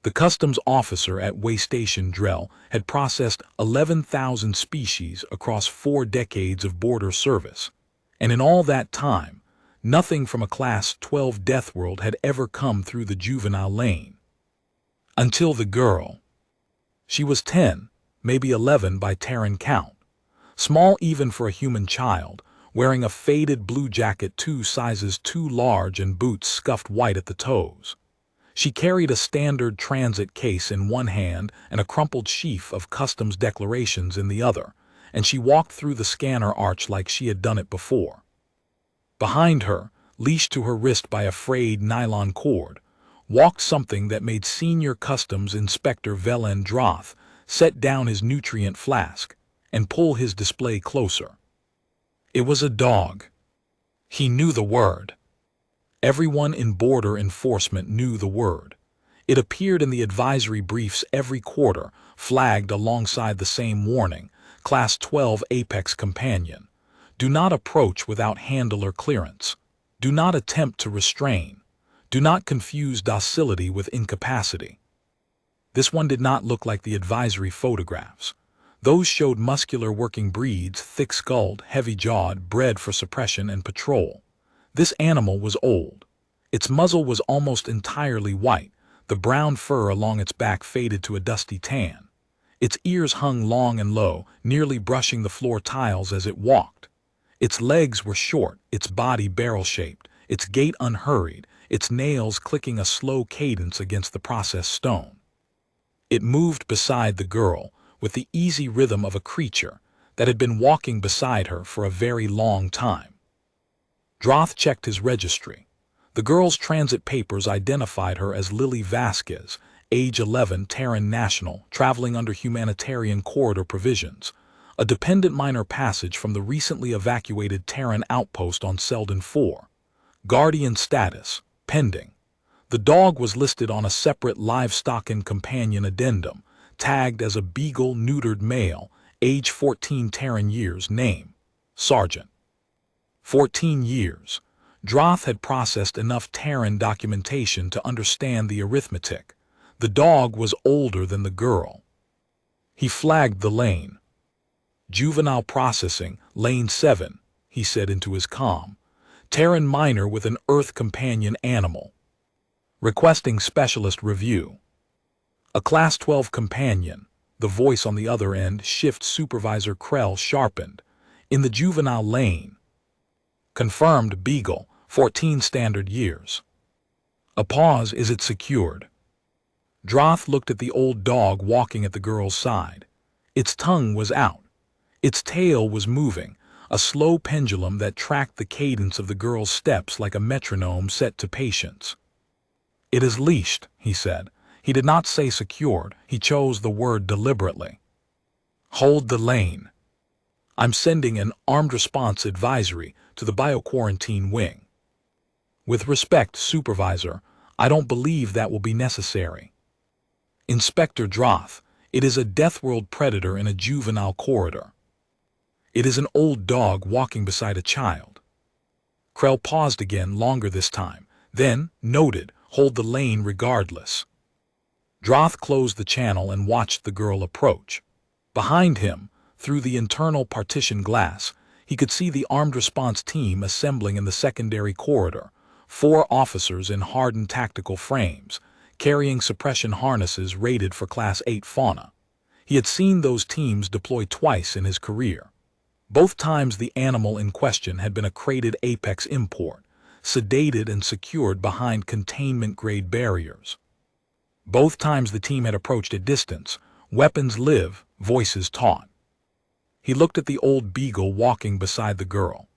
The customs officer at waystation Drell had processed 11,000 species across 4 decades of border service, and in all that time, nothing from a Class 12 Deathworld had ever come through the juvenile lane. Until the girl. She was 10, maybe 11 by Terran count, small even for a human child, wearing a faded blue jacket 2 sizes too large and boots scuffed white at the toes. She carried a standard transit case in one hand and a crumpled sheaf of customs declarations in the other, and she walked through the scanner arch like she had done it before. Behind her, leashed to her wrist by a frayed nylon cord, walked something that made Senior Customs Inspector Velen Droth set down his nutrient flask and pull his display closer. It was a dog. He knew the word. Everyone in border enforcement knew the word. It appeared in the advisory briefs every quarter, flagged alongside the same warning, Class 12 Apex Companion. Do not approach without handler clearance. Do not attempt to restrain. Do not confuse docility with incapacity. This one did not look like the advisory photographs. Those showed muscular working breeds, thick-skulled, heavy-jawed, bred for suppression and patrol. This animal was old. Its muzzle was almost entirely white, the brown fur along its back faded to a dusty tan. Its ears hung long and low, nearly brushing the floor tiles as it walked. Its legs were short, its body barrel-shaped, its gait unhurried, its nails clicking a slow cadence against the processed stone. It moved beside the girl with the easy rhythm of a creature that had been walking beside her for a very long time. Droth checked his registry. The girl's transit papers identified her as Lily Vasquez, age 11, Terran national, traveling under humanitarian corridor provisions, a dependent minor passage from the recently evacuated Terran outpost on Selden 4. Guardian status, pending. The dog was listed on a separate livestock and companion addendum, tagged as a Beagle neutered male, age 14 Terran years, name, Sergeant. 14 years. Droth had processed enough Terran documentation to understand the arithmetic. The dog was older than the girl. He flagged the lane. Juvenile processing, lane 7, he said into his comm. Terran minor with an Earth companion animal. Requesting specialist review. A Class 12 companion, the voice on the other end, Shift Supervisor Krell sharpened. In the juvenile lane. Confirmed Beagle, 14 standard years. A pause. Is it secured? Droth looked at the old dog walking at the girl's side. Its tongue was out. Its tail was moving, a slow pendulum that tracked the cadence of the girl's steps like a metronome set to patience. It is leashed, he said. He did not say secured, he chose the word deliberately. Hold the lane. I'm sending an armed response advisory to the bioquarantine wing. With respect, Supervisor, I don't believe that will be necessary. Inspector Droth, it is a Deathworld predator in a juvenile corridor. It is an old dog walking beside a child. Krell paused again, longer this time, then noted, hold the lane regardless. Droth closed the channel and watched the girl approach. Behind him, through the internal partition glass, he could see the armed response team assembling in the secondary corridor, 4 officers in hardened tactical frames, carrying suppression harnesses rated for Class 8 fauna. He had seen those teams deploy twice in his career. Both times the animal in question had been a crated Apex import, sedated and secured behind containment-grade barriers. Both times the team had approached at distance, weapons live, voices taught. He looked at the old Beagle walking beside the girl.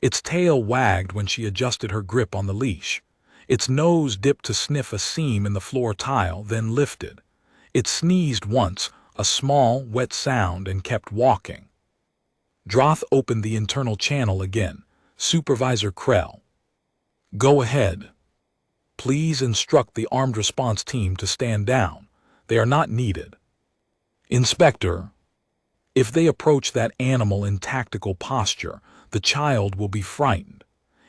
Its tail wagged when she adjusted her grip on the leash. Its nose dipped to sniff a seam in the floor tile, then lifted. It sneezed once, a small, wet sound, and kept walking. Droth opened the internal channel again. Supervisor Krell. Go ahead. Please instruct the armed response team to stand down. They are not needed. Inspector. If they approach that animal in tactical posture, the child will be frightened.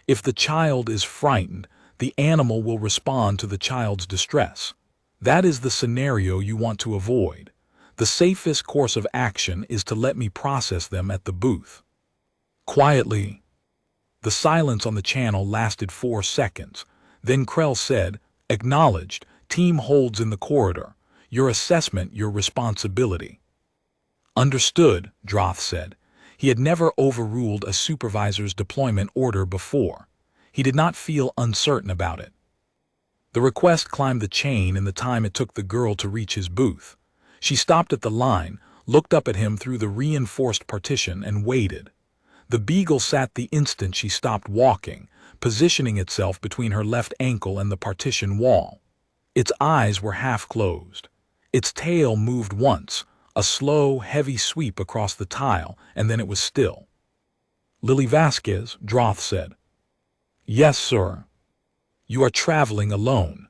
If the child is frightened, the animal will respond to the child's distress. That is the scenario you want to avoid. The safest course of action is to let me process them at the booth. Quietly. The silence on the channel lasted 4 seconds. Then Krell said, "Acknowledged. Team holds in the corridor. Your assessment, your responsibility." "Understood," Droth said. He had never overruled a supervisor's deployment order before. He did not feel uncertain about it. The request climbed the chain in the time it took the girl to reach his booth. She stopped at the line, looked up at him through the reinforced partition, and waited. The Beagle sat the instant she stopped walking, positioning itself between her left ankle and the partition wall. Its eyes were half closed. Its tail moved once, a slow, heavy sweep across the tile, and then it was still. "Lily Vasquez," Droth said. "Yes, sir." "You are traveling alone."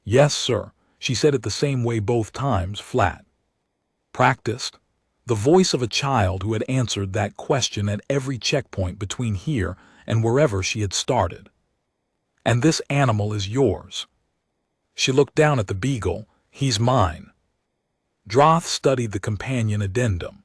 "Yes, sir," she said it the same way both times, flat. "Practiced?" The voice of a child who had answered that question at every checkpoint between here and wherever she had started. "And this animal is yours." She looked down at the Beagle. "He's mine." Droth studied the companion addendum.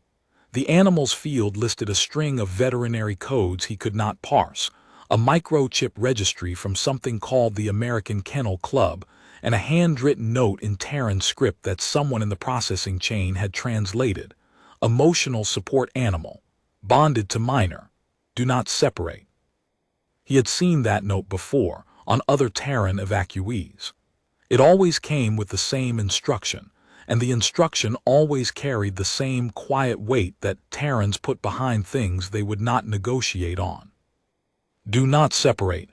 The animal's field listed a string of veterinary codes he could not parse, a microchip registry from something called the American Kennel Club, and a handwritten note in Terran script that someone in the processing chain had translated. "Emotional support animal. Bonded to minor. Do not separate." He had seen that note before, on other Terran evacuees. It always came with the same instruction, and the instruction always carried the same quiet weight that Terrans put behind things they would not negotiate on. "Do not separate.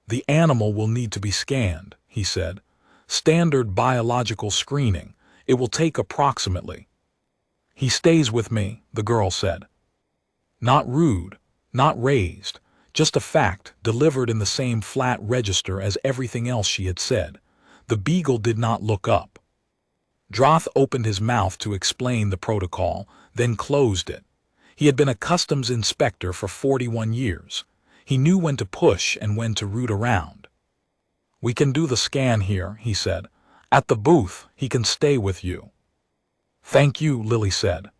The animal will need to be scanned," he said. "Standard biological screening. It will take approximately—" "He stays with me," the girl said. Not rude, not raised, just a fact delivered in the same flat register as everything else she had said. The Beagle did not look up. Droth opened his mouth to explain the protocol, then closed it. He had been a customs inspector for 41 years. He knew when to push and when to root around. "We can do the scan here," he said. "At the booth, he can stay with you." "Thank you," Lily said.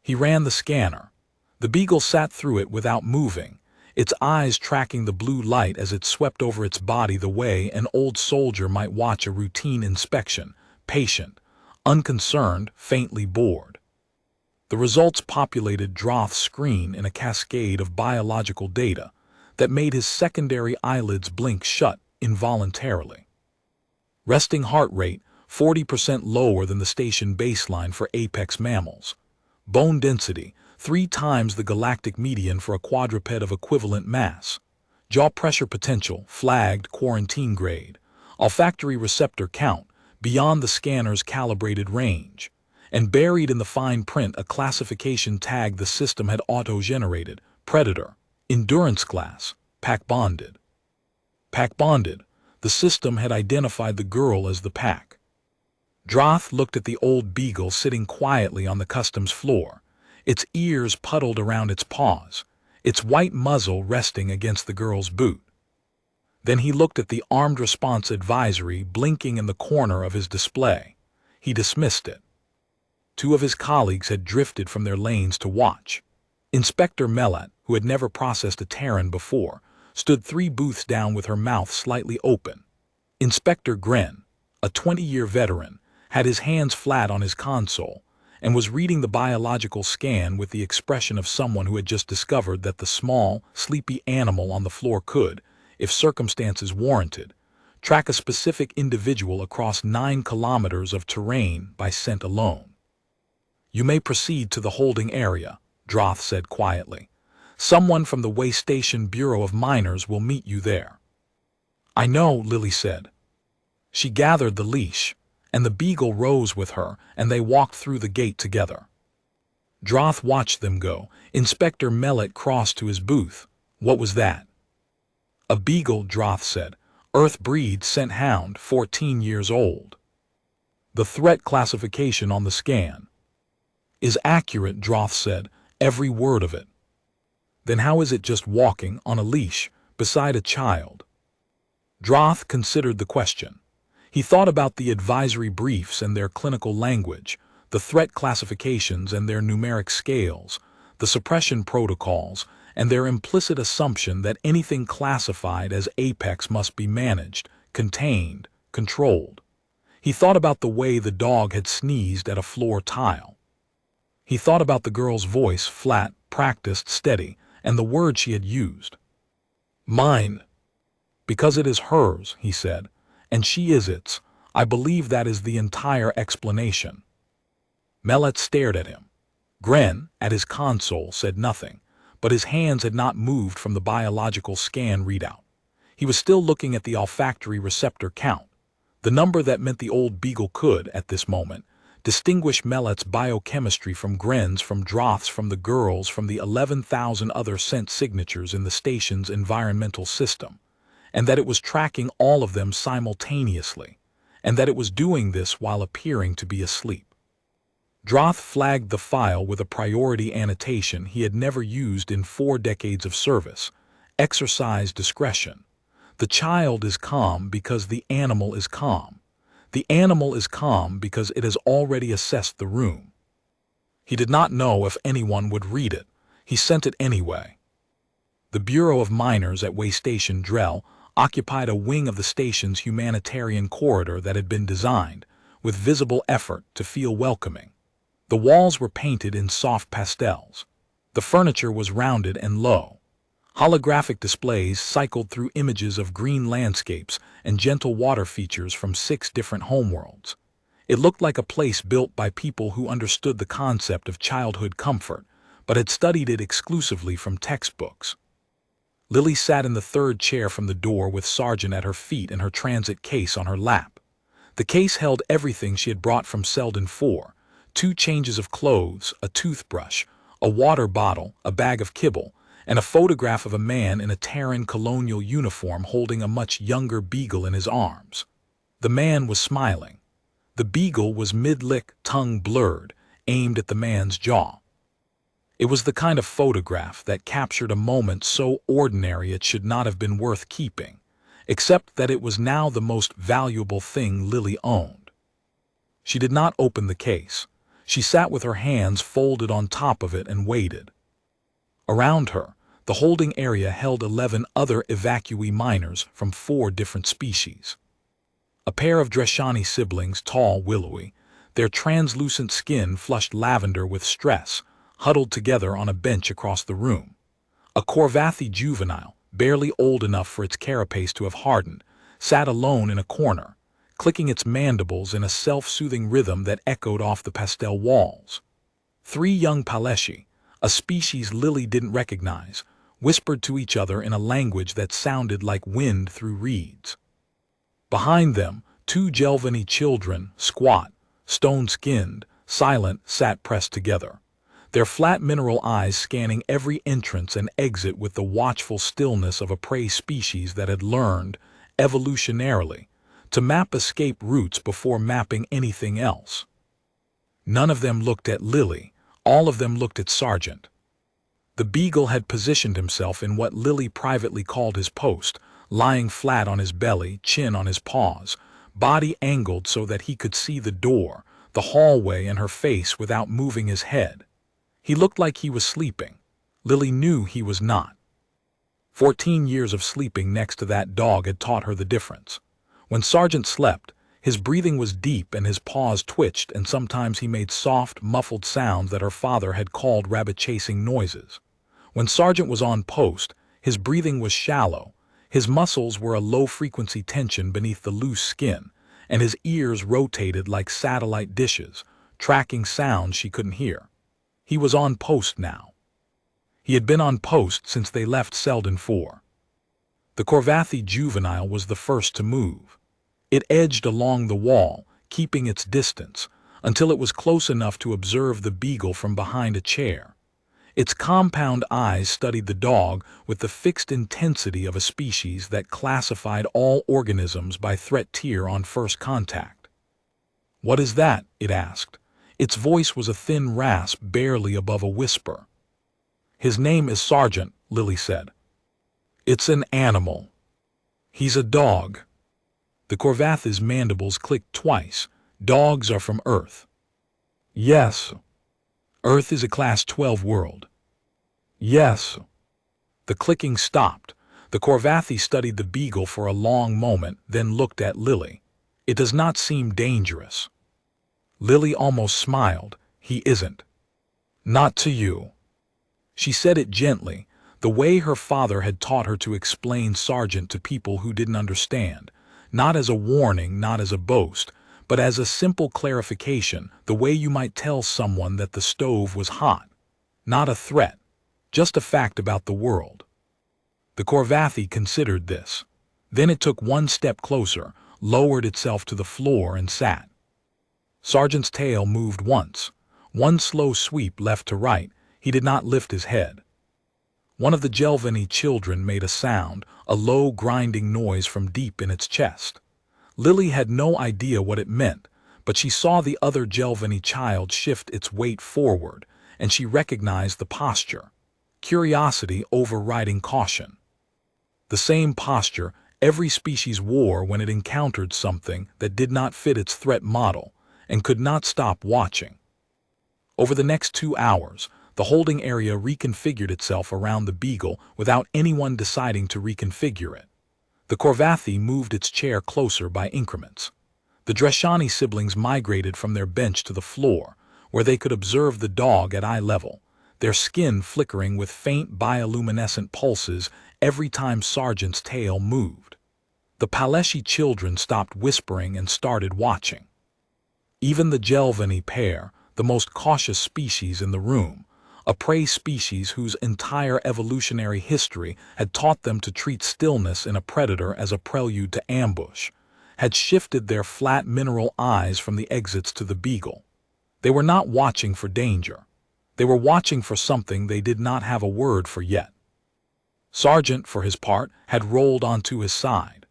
He ran the scanner. The Beagle sat through it without moving, its eyes tracking the blue light as it swept over its body the way an old soldier might watch a routine inspection, patient, unconcerned, faintly bored. The results populated Droth's screen in a cascade of biological data that made his secondary eyelids blink shut involuntarily. Resting heart rate, 40% lower than the station baseline for apex mammals. Bone density, 3 times the galactic median for a quadruped of equivalent mass. Jaw pressure potential, flagged, quarantine grade. Olfactory receptor count, beyond the scanner's calibrated range. And buried in the fine print a classification tag the system had auto-generated: Predator, Endurance Class, Pack Bonded. Pack Bonded. The system had identified the girl as the pack. Droth looked at the old Beagle sitting quietly on the customs floor, its ears puddled around its paws, its white muzzle resting against the girl's boot. Then he looked at the armed response advisory blinking in the corner of his display. He dismissed it. 2 of his colleagues had drifted from their lanes to watch. Inspector Mellat, who had never processed a Terran before, stood 3 booths down with her mouth slightly open. Inspector Gren, a 20-year veteran, had his hands flat on his console and was reading the biological scan with the expression of someone who had just discovered that the small, sleepy animal on the floor could, if circumstances warranted, track a specific individual across 9 kilometers of terrain by scent alone. "You may proceed to the holding area," Droth said quietly. "Someone from the Waystation Bureau of Miners will meet you there." "I know," Lily said. She gathered the leash, and the Beagle rose with her, and they walked through the gate together. Droth watched them go. Inspector Mellat crossed to his booth. "What was that?" "A Beagle," Droth said. "Earth breed, scent hound, 14 years old." "The threat classification on the scan is accurate," Droth said, "every word of it." "Then how is it just walking on a leash beside a child?" Droth considered the question. He thought about the advisory briefs and their clinical language, the threat classifications and their numeric scales, the suppression protocols, and their implicit assumption that anything classified as apex must be managed, contained, controlled. He thought about the way the dog had sneezed at a floor tile. He thought about the girl's voice, flat, practiced, steady, and the word she had used. Mine. Because it is hers, he said, and she is its. I believe that is the entire explanation. Mellet stared at him. Gren, at his console, said nothing, but his hands had not moved from the biological scan readout. He was still looking at the olfactory receptor count, the number that meant the old Beagle could, at this moment, distinguish Mellet's biochemistry from Gren's, from Droth's, from the girl's, from the 11,000 other scent signatures in the station's environmental system, and that it was tracking all of them simultaneously, and that it was doing this while appearing to be asleep. Droth flagged the file with a priority annotation he had never used in 4 decades of service. Exercise discretion. The child is calm because the animal is calm. The animal is calm because it has already assessed the room. He did not know if anyone would read it. He sent it anyway. The Bureau of Miners at Waystation Drell occupied a wing of the station's humanitarian corridor that had been designed, with visible effort, to feel welcoming. The walls were painted in soft pastels. The furniture was rounded and low. Holographic displays cycled through images of green landscapes and gentle water features from 6 different homeworlds. It looked like a place built by people who understood the concept of childhood comfort, but had studied it exclusively from textbooks. Lily sat in the 3rd chair from the door with Sargent at her feet and her transit case on her lap. The case held everything she had brought from Selden 4, 2 changes of clothes, a toothbrush, a water bottle, a bag of kibble, and a photograph of a man in a Terran colonial uniform holding a much younger Beagle in his arms. The man was smiling. The Beagle was mid-lick, tongue blurred, aimed at the man's jaw. It was the kind of photograph that captured a moment so ordinary it should not have been worth keeping, except that it was now the most valuable thing Lily owned. She did not open the case. She sat with her hands folded on top of it and waited. Around her, the holding area held 11 other evacuee miners from 4 different species. A pair of Dreshani siblings, tall, willowy, their translucent skin flushed lavender with stress, huddled together on a bench across the room. A Corvathi juvenile, barely old enough for its carapace to have hardened, sat alone in a corner, clicking its mandibles in a self-soothing rhythm that echoed off the pastel walls. 3 young Paleshi, a species Lily didn't recognize, whispered to each other in a language that sounded like wind through reeds. Behind them, 2 Jelvani children, squat, stone-skinned, silent, sat pressed together, their flat mineral eyes scanning every entrance and exit with the watchful stillness of a prey species that had learned, evolutionarily, to map escape routes before mapping anything else. None of them looked at Lily. All of them looked at Sargent. The Beagle had positioned himself in what Lily privately called his post, lying flat on his belly, chin on his paws, body angled so that he could see the door, the hallway, and her face without moving his head. He looked like he was sleeping. Lily knew he was not. 14 years of sleeping next to that dog had taught her the difference. When Sargent slept, his breathing was deep and his paws twitched, and sometimes he made soft, muffled sounds that her father had called rabbit-chasing noises. When Sargent was on post, his breathing was shallow, his muscles were a low-frequency tension beneath the loose skin, and his ears rotated like satellite dishes, tracking sounds she couldn't hear. He was on post now. He had been on post since they left Selden 4. The Corvathi juvenile was the first to move. It edged along the wall, keeping its distance, until it was close enough to observe the Beagle from behind a chair. Its compound eyes studied the dog with the fixed intensity of a species that classified all organisms by threat tier on first contact. "What is that?" it asked. Its voice was a thin rasp barely above a whisper. "His name is Sargent," Lily said. "It's an animal. He's a dog." The Corvatha's mandibles clicked twice. Dogs are from Earth. Yes. Earth is a Class 12 world. Yes. The clicking stopped. The Corvathi studied the Beagle for a long moment, then looked at Lily. It does not seem dangerous. Lily almost smiled. He isn't. Not to you. She said it gently, the way her father had taught her to explain Sergeant to people who didn't understand. Not as a warning, not as a boast, but as a simple clarification, the way you might tell someone that the stove was hot. Not a threat, just a fact about the world. The Corvathi considered this. Then it took one step closer, lowered itself to the floor and sat. Sergeant's tail moved once. One slow sweep left to right. He did not lift his head. One of the Jelvany children made a sound, a low grinding noise from deep in its chest. Lily had no idea what it meant, but she saw the other Jelvany child shift its weight forward, and she recognized the posture. Curiosity overriding caution. The same posture every species wore when it encountered something that did not fit its threat model and could not stop watching. Over the next 2 hours, the holding area reconfigured itself around the Beagle without anyone deciding to reconfigure it. The Corvathi moved its chair closer by increments. The Dreshani siblings migrated from their bench to the floor, where they could observe the dog at eye level, their skin flickering with faint bioluminescent pulses every time Sergeant's tail moved. The Paleshi children stopped whispering and started watching. Even the Jelvany pair, the most cautious species in the room, a prey species whose entire evolutionary history had taught them to treat stillness in a predator as a prelude to ambush, had shifted their flat mineral eyes from the exits to the Beagle. They were not watching for danger. They were watching for something they did not have a word for yet. Sergeant, for his part, had rolled onto his side.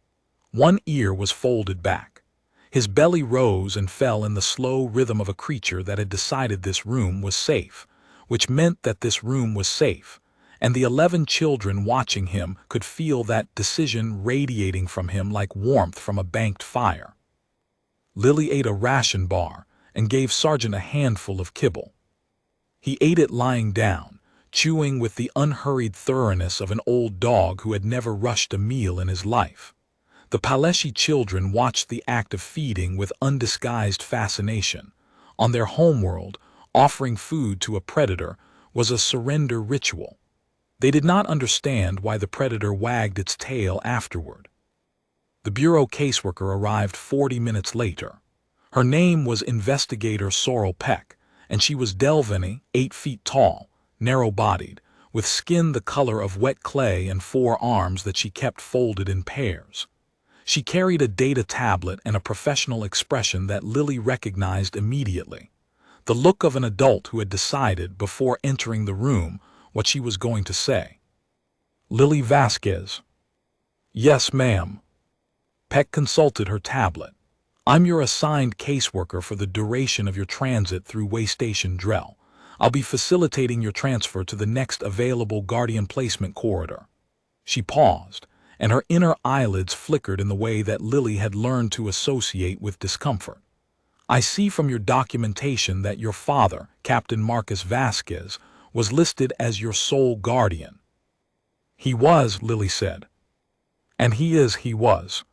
One ear was folded back. His belly rose and fell in the slow rhythm of a creature that had decided this room was safe, which meant that this room was safe, and the 11 children watching him could feel that decision radiating from him like warmth from a banked fire. Lily ate a ration bar and gave Sergeant a handful of kibble. He ate it lying down, chewing with the unhurried thoroughness of an old dog who had never rushed a meal in his life. The Paleshi children watched the act of feeding with undisguised fascination. On their homeworld, offering food to a predator was a surrender ritual. They did not understand why the predator wagged its tail afterward. The bureau caseworker arrived 40 minutes later. Her name was Investigator Sorrel Peck, and she was Jelvany, 8 feet tall, narrow-bodied, with skin the color of wet clay and 4 arms that she kept folded in pairs. She carried a data tablet and a professional expression that Lily recognized immediately. The look of an adult who had decided, before entering the room, what she was going to say. Lily Vasquez. Yes, ma'am. Peck consulted her tablet. I'm your assigned caseworker for the duration of your transit through waystation Drell. I'll be facilitating your transfer to the next available guardian placement corridor. She paused, and her inner eyelids flickered in the way that Lily had learned to associate with discomfort. I see from your documentation that your father, Captain Marcus Vasquez, was listed as your sole guardian. He was, Lily said. And he was.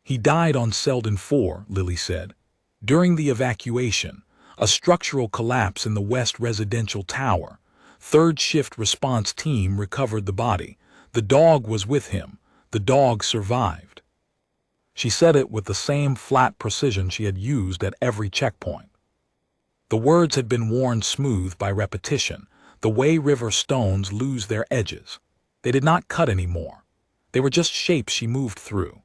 He died on Selden 4, Lily said. During the evacuation, a structural collapse in the West Residential Tower. Third shift response team recovered the body. The dog was with him. The dog survived. She said it with the same flat precision she had used at every checkpoint. The words had been worn smooth by repetition, the way river stones lose their edges. They did not cut anymore. They were just shapes she moved through.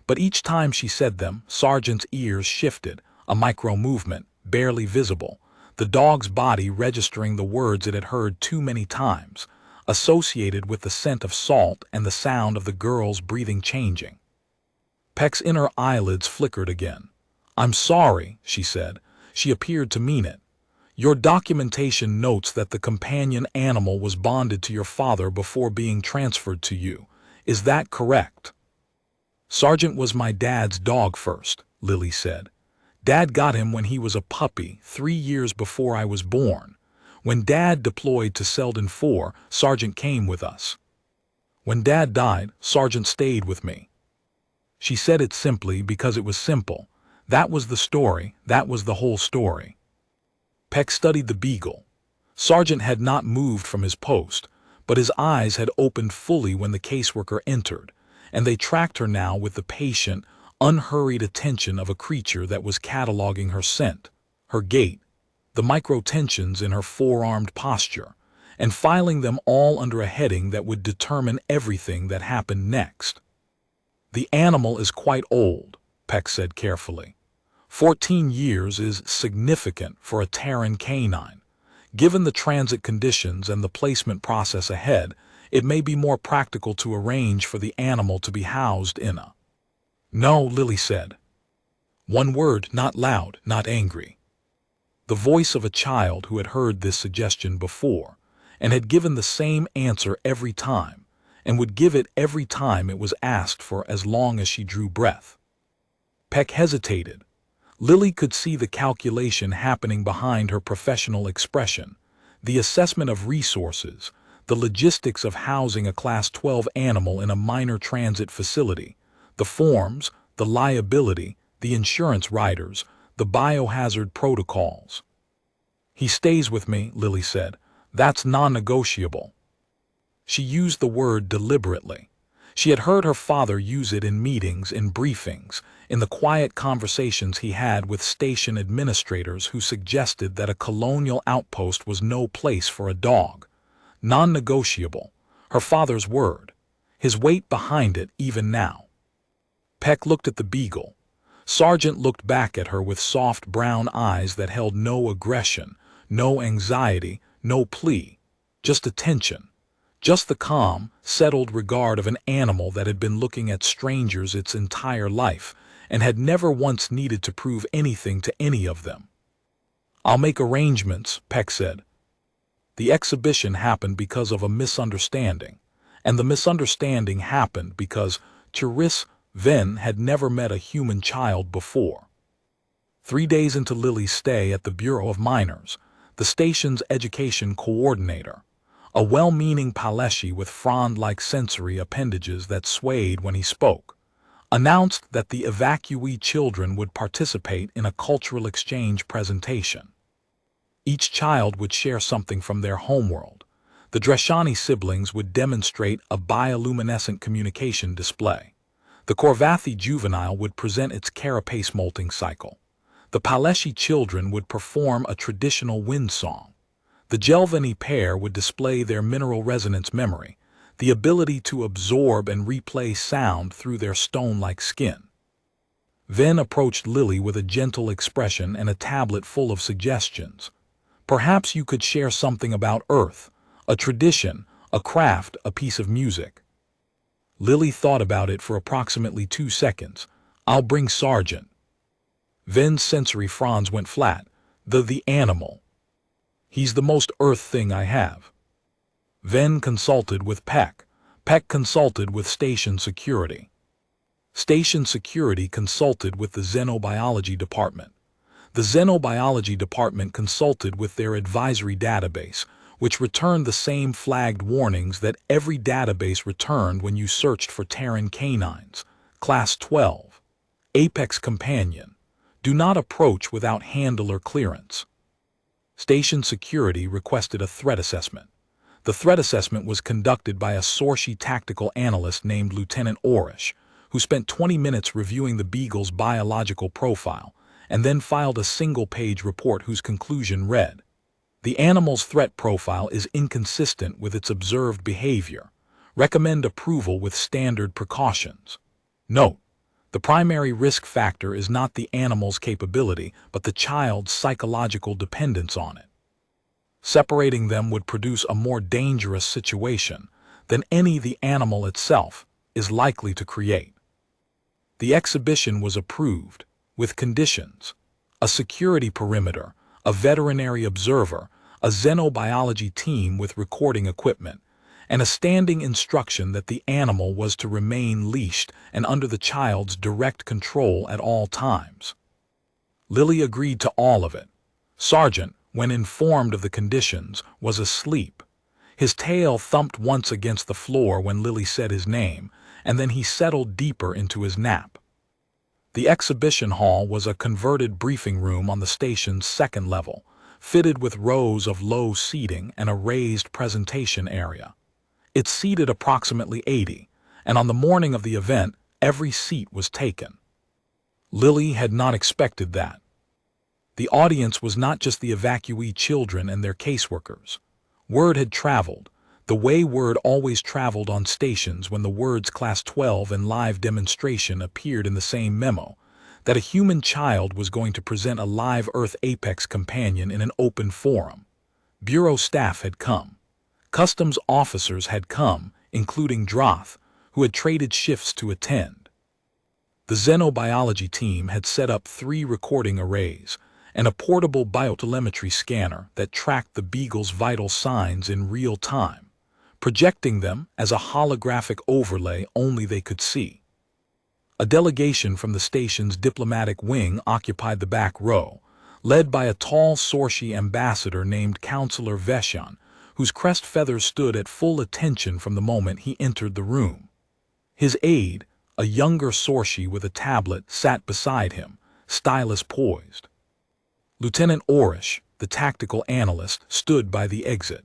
But each time she said them, Sergeant's ears shifted, a micro-movement, barely visible, the dog's body registering the words it had heard too many times, associated with the scent of salt and the sound of the girl's breathing changing. Peck's inner eyelids flickered again. I'm sorry, she said. She appeared to mean it. Your documentation notes that the companion animal was bonded to your father before being transferred to you. Is that correct? Sergeant was my dad's dog first, Lily said. Dad got him when he was a puppy 3 years before I was born. When Dad deployed to Seldon 4, Sergeant came with us. When Dad died, Sergeant stayed with me. She said it simply because it was simple. That was the story, that was the whole story. Peck studied the Beagle. Sergeant had not moved from his post, but his eyes had opened fully when the caseworker entered, and they tracked her now with the patient, unhurried attention of a creature that was cataloging her scent, her gait, the micro-tensions in her four-armed posture, and filing them all under a heading that would determine everything that happened next. The animal is quite old, Peck said carefully. 14 years is significant for a Terran canine. Given the transit conditions and the placement process ahead, it may be more practical to arrange for the animal to be housed in a... No, Lily said. One word, not loud, not angry. The voice of a child who had heard this suggestion before, and had given the same answer every time, and would give it every time it was asked for as long as she drew breath. Peck hesitated. Lily could see the calculation happening behind her professional expression, the assessment of resources, the logistics of housing a Class 12 animal in a minor transit facility, the forms, the liability, the insurance riders, the biohazard protocols. He stays with me, Lily said. That's non-negotiable. She used the word deliberately. She had heard her father use it in meetings, in briefings, in the quiet conversations he had with station administrators who suggested that a colonial outpost was no place for a dog. Non-negotiable. Her father's word. His weight behind it even now. Peck looked at the Beagle. Sergeant looked back at her with soft brown eyes that held no aggression, no anxiety, no plea, just attention. Just the calm, settled regard of an animal that had been looking at strangers its entire life and had never once needed to prove anything to any of them. I'll make arrangements, Peck said. The exhibition happened because of a misunderstanding, and the misunderstanding happened because Therese Venn had never met a human child before. 3 days into Lily's stay at the Bureau of Miners, the station's education coordinator, a well-meaning Paleshi with frond-like sensory appendages that swayed when he spoke, announced that the evacuee children would participate in a cultural exchange presentation. Each child would share something from their homeworld. The Dreshani siblings would demonstrate a bioluminescent communication display. The Korvathi juvenile would present its carapace molting cycle. The Paleshi children would perform a traditional wind song. The Jelvani pair would display their mineral resonance memory, the ability to absorb and replay sound through their stone-like skin. Venn approached Lily with a gentle expression and a tablet full of suggestions. Perhaps you could share something about Earth, a tradition, a craft, a piece of music. Lily thought about it for approximately 2 seconds. I'll bring Sergeant. Venn's sensory fronds went flat. The animal. He's the most Earth thing I have. Venn consulted with Peck. Peck consulted with Station Security. Station Security consulted with the Xenobiology Department. The Xenobiology Department consulted with their advisory database, which returned the same flagged warnings that every database returned when you searched for Terran canines. Class 12. Apex Companion. Do not approach without handler clearance. Station Security requested a threat assessment. The threat assessment was conducted by a Sorshi tactical analyst named Lieutenant Orish, who spent 20 minutes reviewing the Beagle's biological profile, and then filed a single-page report whose conclusion read, "The animal's threat profile is inconsistent with its observed behavior. Recommend approval with standard precautions. Note: the primary risk factor is not the animal's capability, but the child's psychological dependence on it. Separating them would produce a more dangerous situation than any the animal itself is likely to create." The exhibition was approved, with conditions: a security perimeter, a veterinary observer, a xenobiology team with recording equipment, and a standing instruction that the animal was to remain leashed and under the child's direct control at all times. Lily agreed to all of it. Sergeant, when informed of the conditions, was asleep. His tail thumped once against the floor when Lily said his name, and then he settled deeper into his nap. The exhibition hall was a converted briefing room on the station's second level, fitted with rows of low seating and a raised presentation area. It seated approximately 80, and on the morning of the event, every seat was taken. Lily had not expected that. The audience was not just the evacuee children and their caseworkers. Word had traveled, the way word always traveled on stations when the words Class 12 and live demonstration appeared in the same memo, that a human child was going to present a live Earth Apex companion in an open forum. Bureau staff had come. Customs officers had come, including Droth, who had traded shifts to attend. The xenobiology team had set up 3 recording arrays and a portable biotelemetry scanner that tracked the Beagle's vital signs in real time, projecting them as a holographic overlay only they could see. A delegation from the station's diplomatic wing occupied the back row, led by a tall Sorshi ambassador named Counselor Veshan, whose crest feathers stood at full attention from the moment he entered the room. His aide, a younger Sorshi with a tablet, sat beside him, stylus poised. Lieutenant Orish, the tactical analyst, stood by the exit.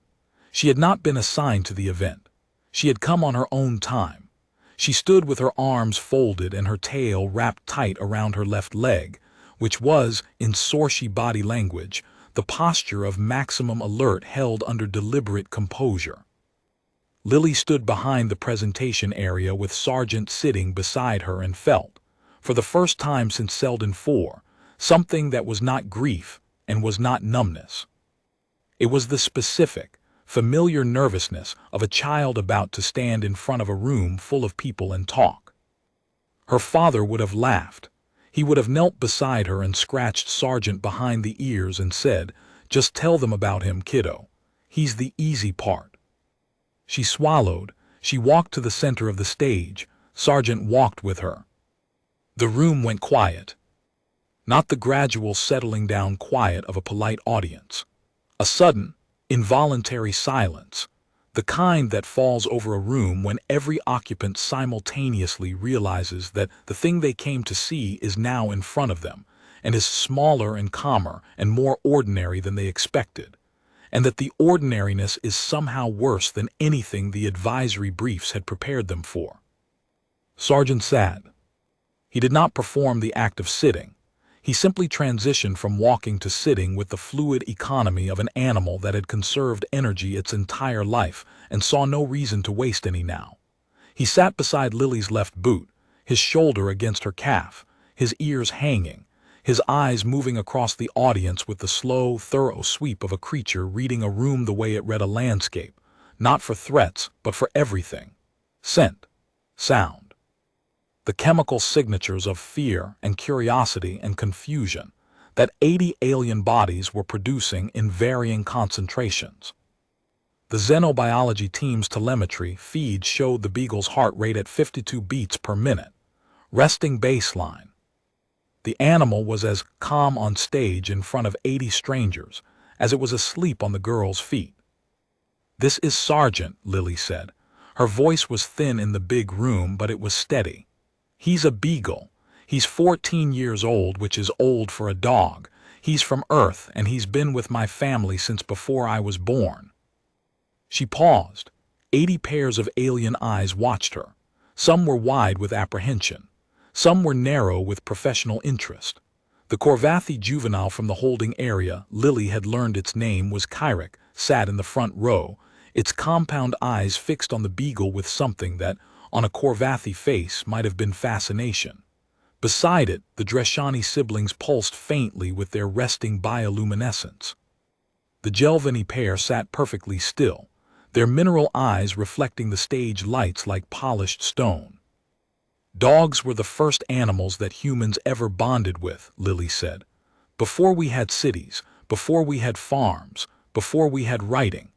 She had not been assigned to the event. She had come on her own time. She stood with her arms folded and her tail wrapped tight around her left leg, which was, in Sorshi body language, the posture of maximum alert held under deliberate composure. Lily stood behind the presentation area with Sergeant sitting beside her and felt, for the first time since Selden 4, something that was not grief and was not numbness. It was the specific, familiar nervousness of a child about to stand in front of a room full of people and talk. Her father would have laughed. He would have knelt beside her and scratched Sergeant behind the ears and said, "Just tell them about him, kiddo. He's the easy part." She swallowed. She walked to the center of the stage. Sergeant walked with her. The room went quiet. Not the gradual settling down quiet of a polite audience. A sudden, involuntary silence, the kind that falls over a room when every occupant simultaneously realizes that the thing they came to see is now in front of them, and is smaller and calmer and more ordinary than they expected, and that the ordinariness is somehow worse than anything the advisory briefs had prepared them for. Sergeant sat. He did not perform the act of sitting. He simply transitioned from walking to sitting with the fluid economy of an animal that had conserved energy its entire life and saw no reason to waste any now. He sat beside Lily's left boot, his shoulder against her calf, his ears hanging, his eyes moving across the audience with the slow, thorough sweep of a creature reading a room the way it read a landscape, not for threats, but for everything. Scent, sound. The chemical signatures of fear and curiosity and confusion that 80 alien bodies were producing in varying concentrations. The xenobiology team's telemetry feed showed the Beagle's heart rate at 52 beats per minute, resting baseline. The animal was as calm on stage in front of 80 strangers as it was asleep on the girl's feet. "This is Sergeant," Lily said. Her voice was thin in the big room, but it was steady. "He's a Beagle. He's 14 years old, which is old for a dog. He's from Earth, and he's been with my family since before I was born." She paused. 80 pairs of alien eyes watched her. Some were wide with apprehension. Some were narrow with professional interest. The Corvathi juvenile from the holding area, Lily had learned its name, was Kyric, sat in the front row, its compound eyes fixed on the Beagle with something that, on a Corvathi face, might have been fascination. Beside it, the Dreshani siblings pulsed faintly with their resting bioluminescence. The Jelvani pair sat perfectly still, their mineral eyes reflecting the stage lights like polished stone. "Dogs were the first animals that humans ever bonded with," Lily said. "Before we had cities, before we had farms, before we had writing.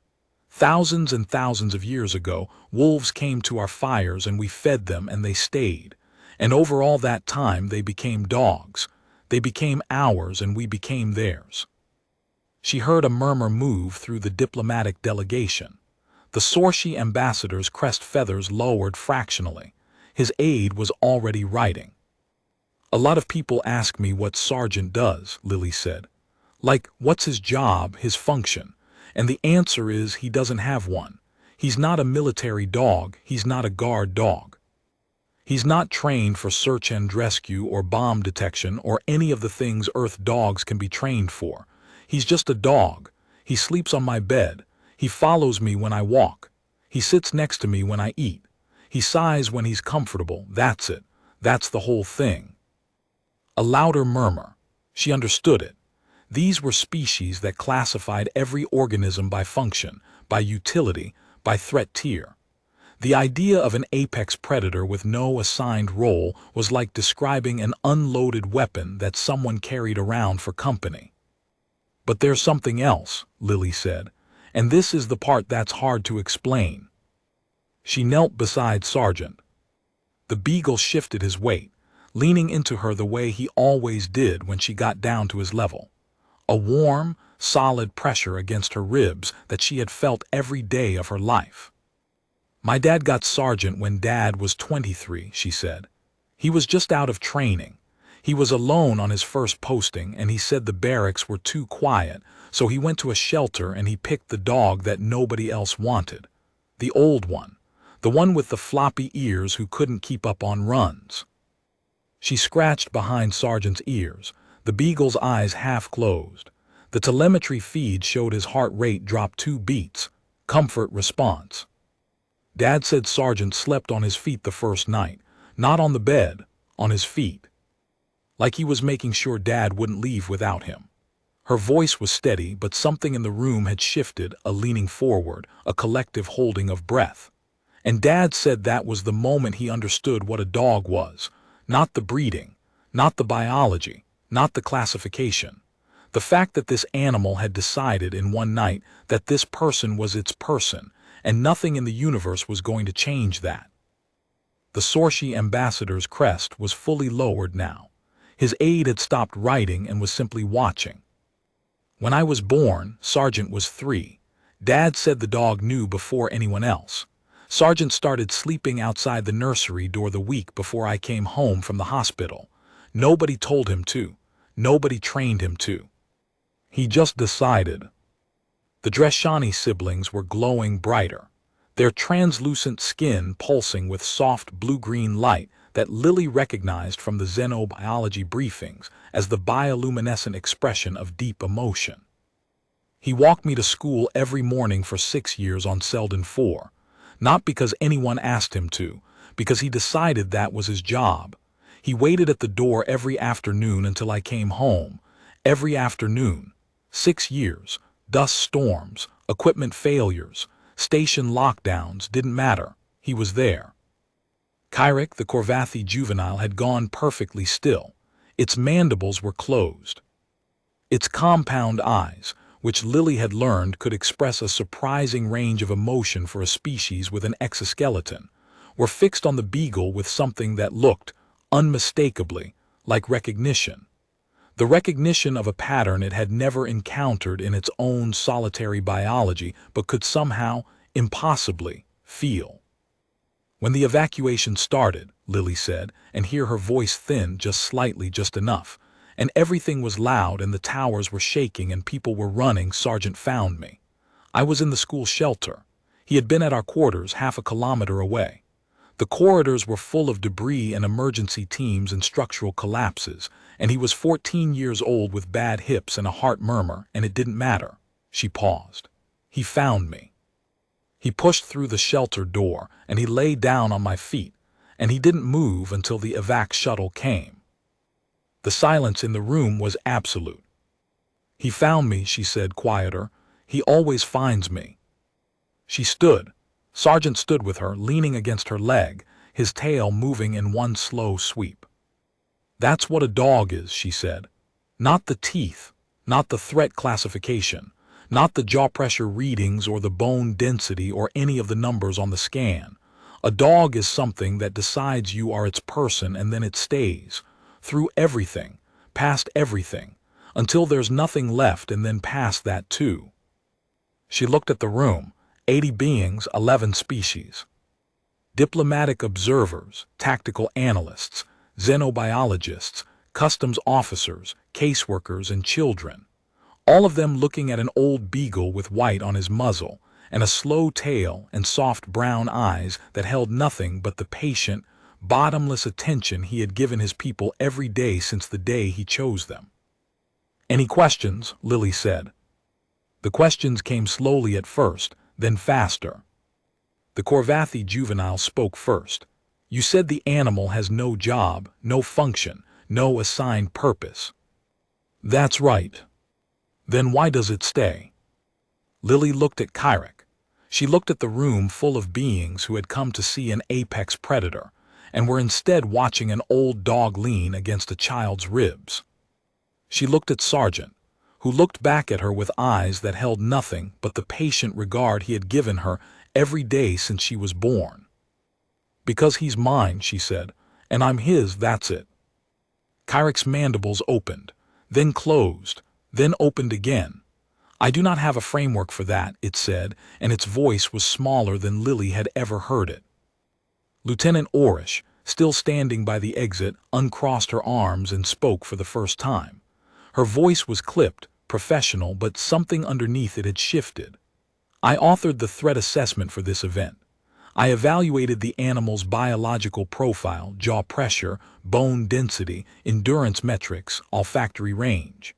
Thousands and thousands of years ago, wolves came to our fires and we fed them and they stayed. And over all that time they became dogs. They became ours and we became theirs. She heard a murmur move through the diplomatic delegation. The Sorshi ambassador's crest feathers lowered fractionally. His aide was already writing. "A lot of people ask me what Sergeant does," Lily said. "Like, what's his job, his function? And the answer is he doesn't have one. He's not a military dog, he's not a guard dog. He's not trained for search and rescue or bomb detection or any of the things Earth dogs can be trained for. He's just a dog. He sleeps on my bed. He follows me when I walk. He sits next to me when I eat. He sighs when he's comfortable. That's it. That's the whole thing." A louder murmur. She understood it. These were species that classified every organism by function, by utility, by threat tier. The idea of an apex predator with no assigned role was like describing an unloaded weapon that someone carried around for company. "But there's something else," Lily said, "and this is the part that's hard to explain." She knelt beside Sergeant. The Beagle shifted his weight, leaning into her the way he always did when she got down to his level. A warm, solid pressure against her ribs that she had felt every day of her life. "My dad got sergeant when Dad was 23, she said. "He was just out of training. He was alone on his first posting and he said the barracks were too quiet, so he went to a shelter and he picked the dog that nobody else wanted. The old one. The one with the floppy ears who couldn't keep up on runs." She scratched behind Sergeant's ears, the Beagle's eyes half closed. The telemetry feed showed his heart rate dropped 2 beats. Comfort response. "Dad said Sergeant slept on his feet the first night. Not on the bed, on his feet. Like he was making sure Dad wouldn't leave without him." Her voice was steady, but something in the room had shifted, a leaning forward, a collective holding of breath. "And Dad said that was the moment he understood what a dog was. Not the breeding, not the biology, not the classification. The fact that this animal had decided in one night that this person was its person, and nothing in the universe was going to change that." The Sorshi ambassador's crest was fully lowered now. His aide had stopped writing and was simply watching. "When I was born, Sergeant was 3. Dad said the dog knew before anyone else. Sergeant started sleeping outside the nursery door the week before I came home from the hospital. Nobody told him to. Nobody trained him to. He just decided." The Dreshani siblings were glowing brighter, their translucent skin pulsing with soft blue-green light that Lily recognized from the xenobiology briefings as the bioluminescent expression of deep emotion. "He walked me to school every morning for 6 years on Selden 4, not because anyone asked him to, because he decided that was his job. He waited at the door every afternoon until I came home. Every afternoon. 6 years. Dust storms, equipment failures, station lockdowns, didn't matter. He was there." Kyrick, the Corvathi juvenile, had gone perfectly still. Its mandibles were closed. Its compound eyes, which Lily had learned could express a surprising range of emotion for a species with an exoskeleton, were fixed on the Beagle with something that looked, unmistakably, like recognition. The recognition of a pattern it had never encountered in its own solitary biology but could somehow, impossibly, feel. "When the evacuation started," Lily said, and here her voice thinned just slightly, just enough, "and everything was loud and the towers were shaking and people were running, Sergeant found me. I was in the school shelter. He had been at our quarters half a kilometer away. The corridors were full of debris and emergency teams and structural collapses, and he was 14 years old with bad hips and a heart murmur, and it didn't matter." She paused. "He found me. He pushed through the shelter door, and he lay down on my feet, and he didn't move until the evac shuttle came." The silence in the room was absolute. "He found me," she said, quieter. "He always finds me." She stood. Sergeant stood with her, leaning against her leg, his tail moving in one slow sweep. "That's what a dog is," she said. "Not the teeth, not the threat classification, Not the jaw pressure readings or the bone density or any of the numbers on the scan. A dog is something that decides you are its person, and then it stays. Through everything, past everything, until there's nothing left, and then past that too. She looked at the room. 80 beings, 11 species. Diplomatic observers, tactical analysts, xenobiologists, customs officers, caseworkers, and children. All of them looking at an old beagle with white on his muzzle, and a slow tail and soft brown eyes that held nothing but the patient, bottomless attention he had given his people every day since the day he chose them. "Any questions?" Lily said. The questions came slowly at first, then faster. The Corvathi juvenile spoke first. "You said the animal has no job, no function, no assigned purpose." "That's right." "Then why does it stay?" Lily looked at Kyrick. She looked at the room full of beings who had come to see an apex predator, and were instead watching an old dog lean against a child's ribs. She looked at Sargent, who looked back at her with eyes that held nothing but the patient regard he had given her every day since she was born. "Because he's mine," she said, "and I'm his, that's it." Kyrick's mandibles opened, then closed, then opened again. "I do not have a framework for that," it said, and its voice was smaller than Lily had ever heard it. Lieutenant Orish, still standing by the exit, uncrossed her arms and spoke for the first time. Her voice was clipped, professional, but something underneath it had shifted. "I authored the threat assessment for this event. I evaluated the animal's biological profile, jaw pressure, bone density, endurance metrics, olfactory range.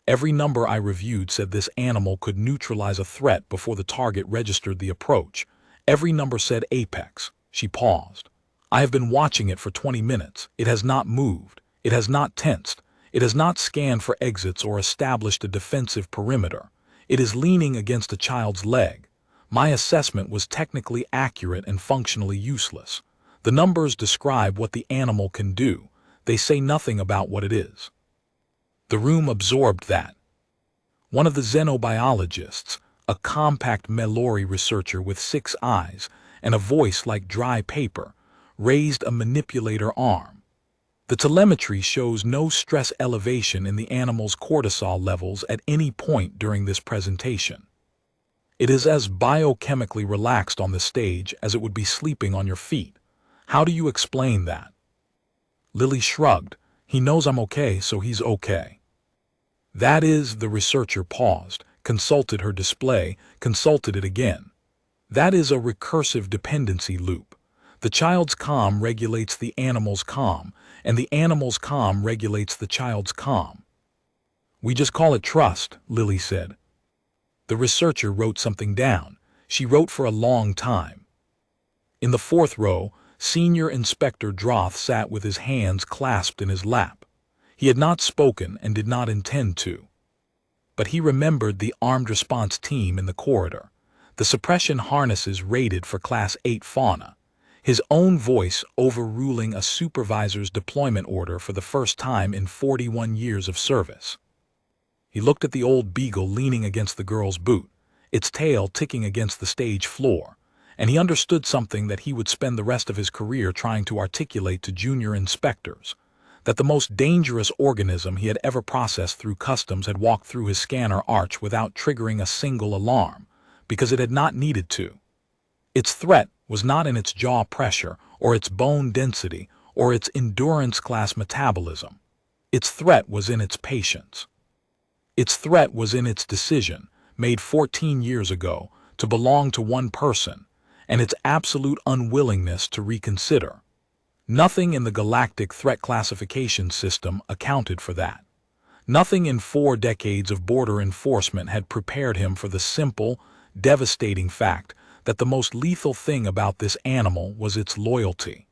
Every number I reviewed said this animal could neutralize a threat before the target registered the approach. Every number said apex." She paused. "I have been watching it for 20 minutes. It has not moved. It has not tensed. It has not scanned for exits or established a defensive perimeter. It is leaning against a child's leg. My assessment was technically accurate and functionally useless. The numbers describe what the animal can do. They say nothing about what it is." The room absorbed that. One of the xenobiologists, a compact Melori researcher with 6 eyes and a voice like dry paper, raised a manipulator arm. "The telemetry shows no stress elevation in the animal's cortisol levels at any point during this presentation. It is as biochemically relaxed on the stage as it would be sleeping on your feet. How do you explain that?" Lily shrugged. "He knows I'm okay, so he's okay." "That is," the researcher paused, consulted her display, consulted it again. "That is a recursive dependency loop. The child's calm regulates the animal's calm, and the animal's calm regulates the child's calm." "We just call it trust," Lily said. The researcher wrote something down. She wrote for a long time. In the 4th row, Senior Inspector Droth sat with his hands clasped in his lap. He had not spoken and did not intend to. But he remembered the armed response team in the corridor, the suppression harnesses rated for Class 8 fauna, his own voice overruling a supervisor's deployment order for the first time in 41 years of service. He looked at the old beagle leaning against the girl's boot, its tail ticking against the stage floor, and he understood something that he would spend the rest of his career trying to articulate to junior inspectors, that the most dangerous organism he had ever processed through customs had walked through his scanner arch without triggering a single alarm, because it had not needed to. Its threat was not in its jaw pressure, or its bone density, or its endurance class metabolism. Its threat was in its patience. Its threat was in its decision, made 14 years ago, to belong to one person, and its absolute unwillingness to reconsider. Nothing in the galactic threat classification system accounted for that. Nothing in 4 decades of border enforcement had prepared him for the simple, devastating fact that the most lethal thing about this animal was its loyalty.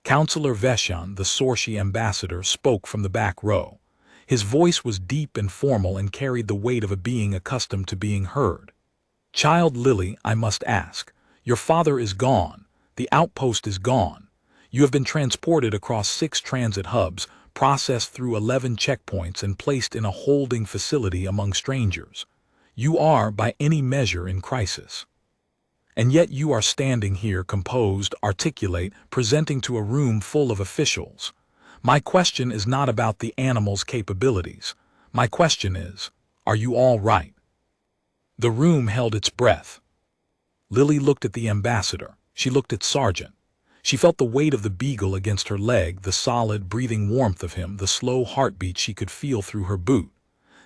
Counselor Veshan, the Sorshi ambassador, spoke from the back row. His voice was deep and formal and carried the weight of a being accustomed to being heard. "Child Lily, I must ask. Your father is gone. The outpost is gone. You have been transported across 6 transit hubs, processed through 11 checkpoints, and placed in a holding facility among strangers. You are, by any measure, in crisis. And yet you are standing here composed, articulate, presenting to a room full of officials. My question is not about the animal's capabilities. My question is, are you all right? The room held its breath. Lily looked at the ambassador. She looked at Sargent. She felt the weight of the Beagle against her leg, the solid, breathing warmth of him, the slow heartbeat she could feel through her boot.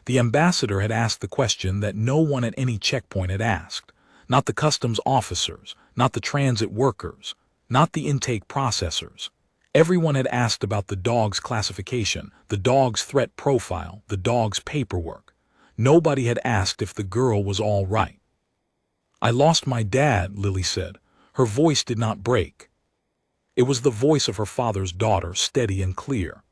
The ambassador had asked the question that no one at any checkpoint had asked. Not the customs officers, not the transit workers, not the intake processors. Everyone had asked about the dog's classification, the dog's threat profile, the dog's paperwork. Nobody had asked if the girl was all right. I lost my dad, Lily said. Her voice did not break. It was the voice of her father's daughter, steady and clear.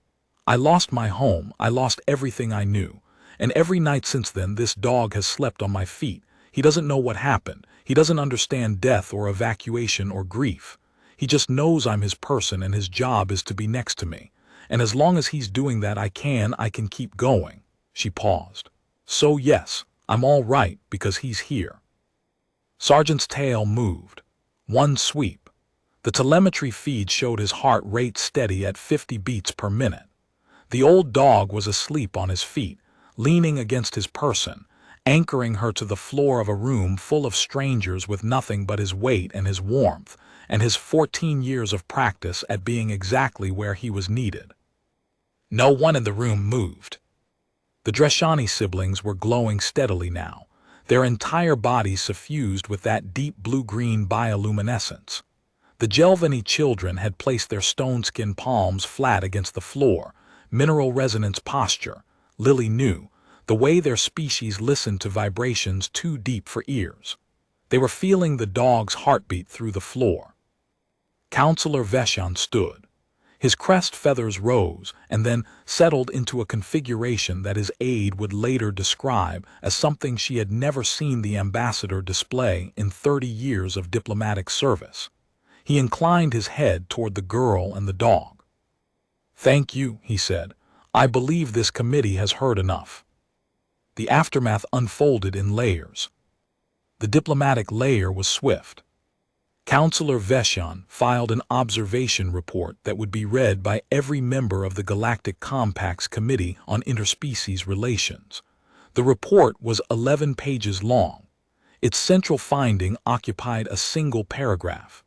I lost my home, I lost everything I knew. And every night since then this dog has slept on my feet. He doesn't know what happened. He doesn't understand death or evacuation or grief. He just knows I'm his person and his job is to be next to me. And as long as he's doing that I can keep going. She paused. So yes, I'm all right because he's here. Sargent's tail moved. One sweep. The telemetry feed showed his heart rate steady at 50 beats per minute. The old dog was asleep on his feet, leaning against his person, anchoring her to the floor of a room full of strangers with nothing but his weight and his warmth, and his 14 years of practice at being exactly where he was needed. No one in the room moved. The Dreshani siblings were glowing steadily now, their entire bodies suffused with that deep blue-green bioluminescence. The Jelvani children had placed their stone-skin palms flat against the floor, mineral resonance posture. Lily knew, the way their species listened to vibrations too deep for ears. They were feeling the dog's heartbeat through the floor. Counselor Veshon stood. His crest feathers rose and then settled into a configuration that his aide would later describe as something she had never seen the ambassador display in 30 years of diplomatic service. He inclined his head toward the girl and the dog. "Thank you," he said. "I believe this committee has heard enough." The aftermath unfolded in layers. The diplomatic layer was swift. Counselor Veshon filed an observation report that would be read by every member of the Galactic Compact's Committee on Interspecies Relations. The report was 11 pages long. Its central finding occupied a single paragraph.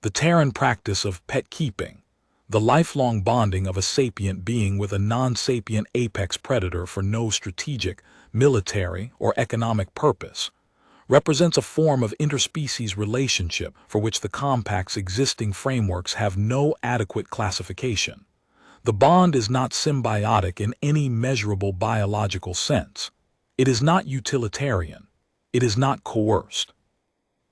The Terran practice of pet keeping, the lifelong bonding of a sapient being with a non-sapient apex predator for no strategic, military, or economic purpose, represents a form of interspecies relationship for which the Compact's existing frameworks have no adequate classification. The bond is not symbiotic in any measurable biological sense. It is not utilitarian. It is not coerced.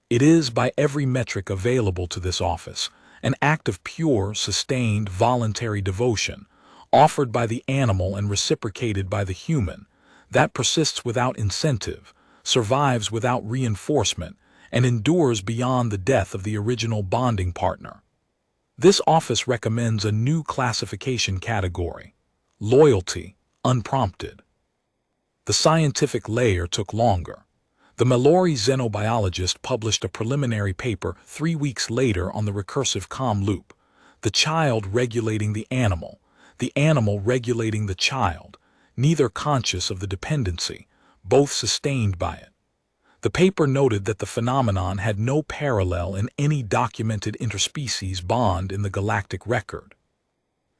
It is, by every metric available to this office, an act of pure, sustained, voluntary devotion, offered by the animal and reciprocated by the human, that persists without incentive, survives without reinforcement, and endures beyond the death of the original bonding partner. This office recommends a new classification category: loyalty, unprompted. The scientific layer took longer. The Mallory xenobiologist published a preliminary paper 3 weeks later on the recursive comm loop, the child regulating the animal regulating the child, neither conscious of the dependency, both sustained by it. The paper noted that the phenomenon had no parallel in any documented interspecies bond in the galactic record.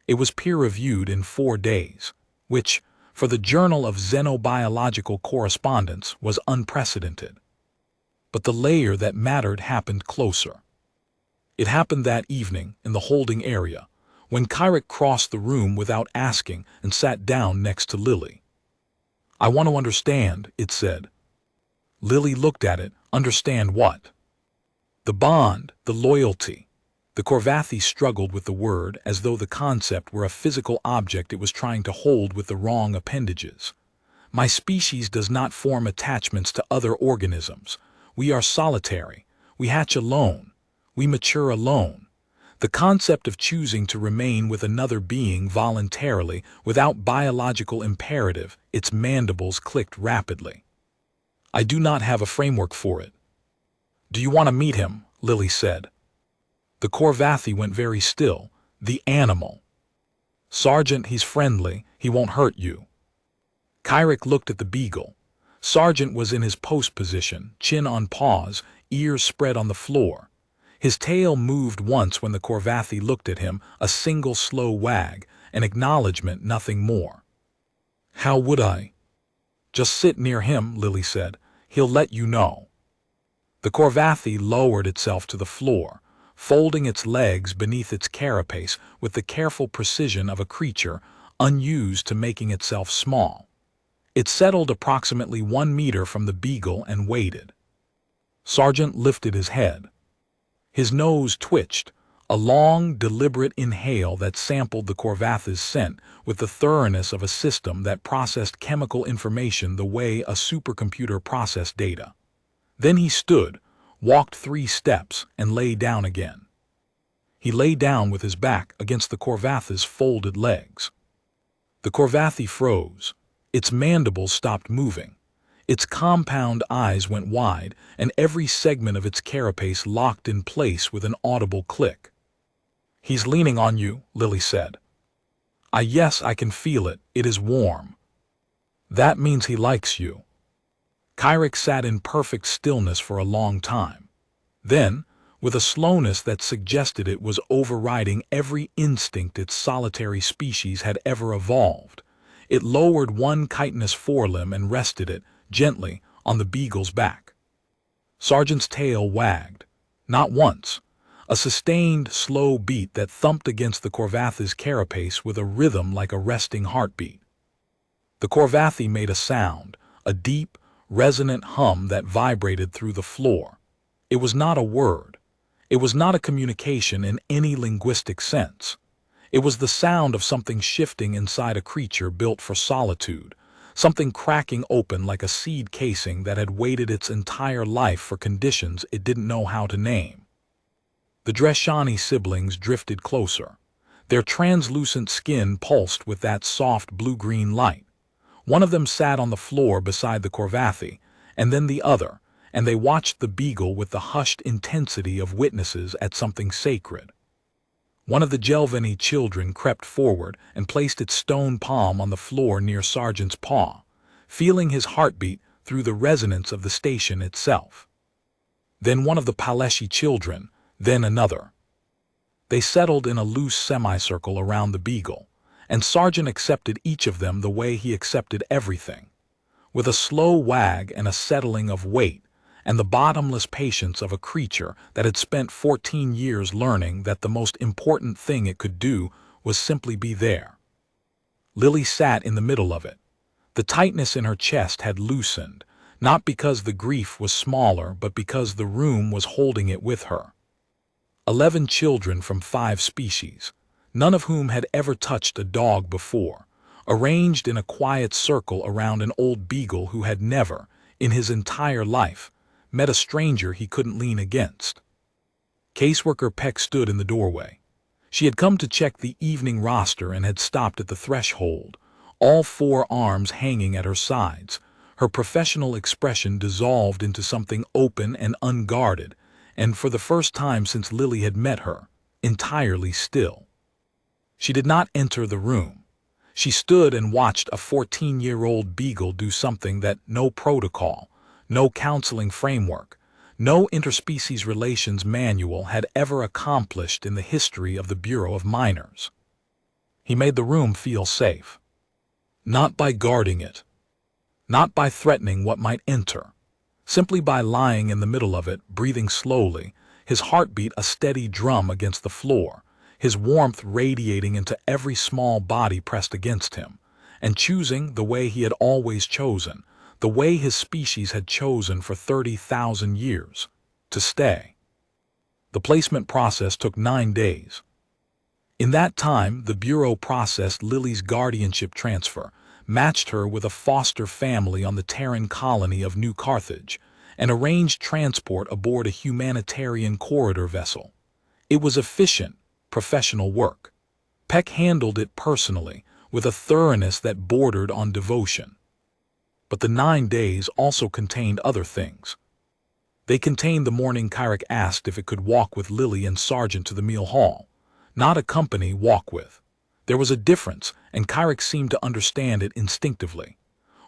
It was peer-reviewed in 4 days, which, for the Journal of Xenobiological Correspondence, was unprecedented. But the layer that mattered happened closer. It happened that evening in the holding area, when Kyrick crossed the room without asking and sat down next to Lily. "I want to understand," it said. Lily looked at it. Understand what? The bond, the loyalty. The Korvathi struggled with the word as though the concept were a physical object it was trying to hold with the wrong appendages. "My species does not form attachments to other organisms. We are solitary. We hatch alone. We mature alone. The concept of choosing to remain with another being voluntarily, without biological imperative," its mandibles clicked rapidly. I do not have a framework for it. Do you want to meet him? Lily said. The Corvathi went very still. The animal. Sergeant, he's friendly. He won't hurt you. Kyrick looked at the Beagle. Sergeant was in his post position, chin on paws, ears spread on the floor. His tail moved once when the Corvathi looked at him, a single slow wag, an acknowledgement, nothing more. How would I? Just sit near him, Lily said. He'll let you know. The Corvathi lowered itself to the floor, folding its legs beneath its carapace with the careful precision of a creature unused to making itself small. It settled approximately 1 meter from the Beagle and waited. Sergeant lifted his head. His nose twitched, a long, deliberate inhale that sampled the Corvathi's scent with the thoroughness of a system that processed chemical information the way a supercomputer processed data. Then he stood, walked 3 steps, and lay down again. He lay down with his back against the Corvathi's folded legs. The Corvathi froze. Its mandibles stopped moving. Its compound eyes went wide, and every segment of its carapace locked in place with an audible click. He's leaning on you, Lily said. Yes, I can feel it. It is warm. That means he likes you. Kyrick sat in perfect stillness for a long time. Then, with a slowness that suggested it was overriding every instinct its solitary species had ever evolved, it lowered one chitinous forelimb and rested it, gently, on the Beagle's back. Sergeant's tail wagged. Not once. A sustained, slow beat that thumped against the Corvathi's carapace with a rhythm like a resting heartbeat. The Corvathi made a sound, a deep, resonant hum that vibrated through the floor. It was not a word. It was not a communication in any linguistic sense. It was the sound of something shifting inside a creature built for solitude, something cracking open like a seed casing that had waited its entire life for conditions it didn't know how to name. The Dreshani siblings drifted closer. Their translucent skin pulsed with that soft blue-green light. One of them sat on the floor beside the Corvathi, and then the other, and they watched the Beagle with the hushed intensity of witnesses at something sacred. One of the Jelvani children crept forward and placed its stone palm on the floor near Sergeant's paw, feeling his heartbeat through the resonance of the station itself. Then one of the Paleshi children, then another. They settled in a loose semicircle around the Beagle, and Sergeant accepted each of them the way he accepted everything, with a slow wag and a settling of weight, and the bottomless patience of a creature that had spent 14 years learning that the most important thing it could do was simply be there. Lily sat in the middle of it. The tightness in her chest had loosened, not because the grief was smaller, but because the room was holding it with her. 11 children from 5 species, none of whom had ever touched a dog before, arranged in a quiet circle around an old Beagle who had never, in his entire life, met a stranger he couldn't lean against. Caseworker Peck stood in the doorway. She had come to check the evening roster and had stopped at the threshold, all 4 arms hanging at her sides. Her professional expression dissolved into something open and unguarded, and for the first time since Lily had met her, entirely still. She did not enter the room. She stood and watched a 14-year-old Beagle do something that no protocol, no counseling framework, no interspecies relations manual had ever accomplished in the history of the Bureau of Minors. He made the room feel safe. Not by guarding it, not by threatening what might enter, simply by lying in the middle of it, breathing slowly, his heartbeat a steady drum against the floor, his warmth radiating into every small body pressed against him, and choosing the way he had always chosen, the way his species had chosen for 30,000 years, to stay. The placement process took 9 days. In that time, the Bureau processed Lily's guardianship transfer, matched her with a foster family on the Terran colony of New Carthage, and arranged transport aboard a humanitarian corridor vessel. It was efficient, professional work. Peck handled it personally, with a thoroughness that bordered on devotion. But the 9 days also contained other things. They contained the morning Kyrick asked if it could walk with Lily and Sergeant to the meal hall. Not accompany, walk with. There was a difference, and Kyrick seemed to understand it instinctively.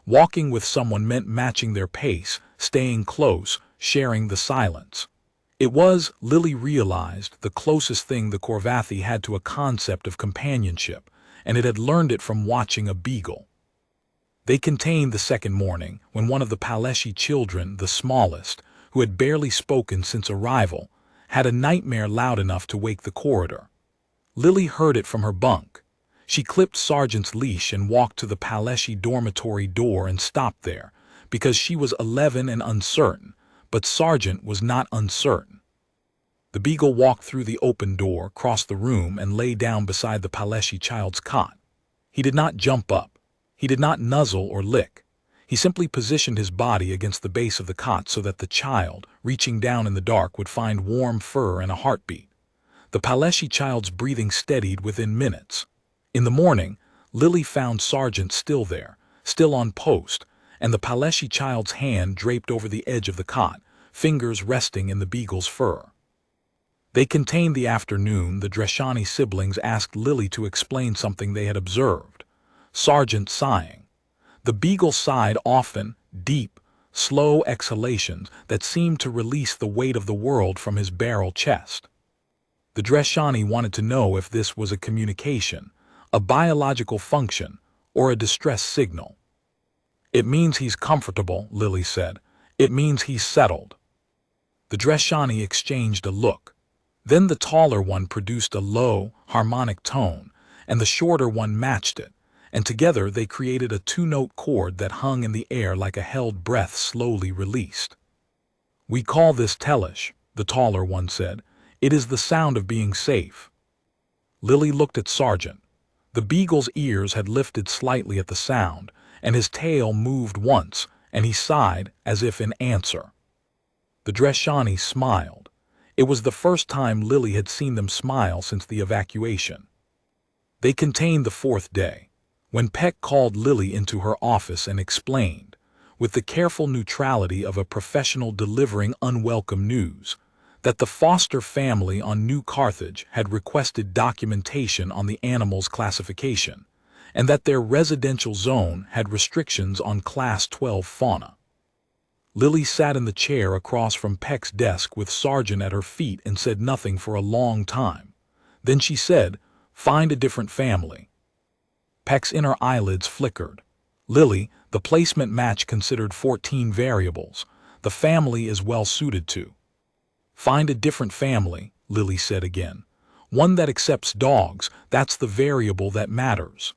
Walking with someone meant matching their pace, staying close, sharing the silence. It was, Lily realized, the closest thing the Corvathi had to a concept of companionship, and it had learned it from watching a beagle. They contained the second morning, when one of the Paleshi children, the smallest, who had barely spoken since arrival, had a nightmare loud enough to wake the corridor. Lily heard it from her bunk. She clipped Sergeant's leash and walked to the Paleshi dormitory door and stopped there, because she was 11 and uncertain, but Sergeant was not uncertain. The beagle walked through the open door, crossed the room, and lay down beside the Paleshi child's cot. He did not jump up. He did not nuzzle or lick. He simply positioned his body against the base of the cot so that the child, reaching down in the dark, would find warm fur and a heartbeat. The Paleshi child's breathing steadied within minutes. In the morning, Lily found Sergeant still there, still on post, and the Paleshi child's hand draped over the edge of the cot, fingers resting in the beagle's fur. They contained the afternoon. The Dreshani siblings asked Lily to explain something they had observed. Sergeant sighing. The beagle sighed often, deep, slow exhalations that seemed to release the weight of the world from his barrel chest. The Dreshani wanted to know if this was a communication, a biological function, or a distress signal. "It means he's comfortable," Lily said. "It means he's settled." The Dreshani exchanged a look. Then the taller one produced a low, harmonic tone, and the shorter one matched it, and together they created a two-note chord that hung in the air like a held breath slowly released. "We call this Telish," the taller one said. "It is the sound of being safe." Lily looked at Sergeant. The beagle's ears had lifted slightly at the sound, and his tail moved once, and he sighed as if in answer. The Dreshani smiled. It was the first time Lily had seen them smile since the evacuation. They contained the fourth day, when Peck called Lily into her office and explained, with the careful neutrality of a professional delivering unwelcome news, that the foster family on New Carthage had requested documentation on the animal's classification, and that their residential zone had restrictions on Class 12 fauna. Lily sat in the chair across from Peck's desk with Sergeant at her feet and said nothing for a long time. Then she said, "Find a different family." Peck's inner eyelids flickered. "Lily, the placement match considered 14 variables. The family is well suited to." "Find a different family," Lily said again. "One that accepts dogs, that's the variable that matters."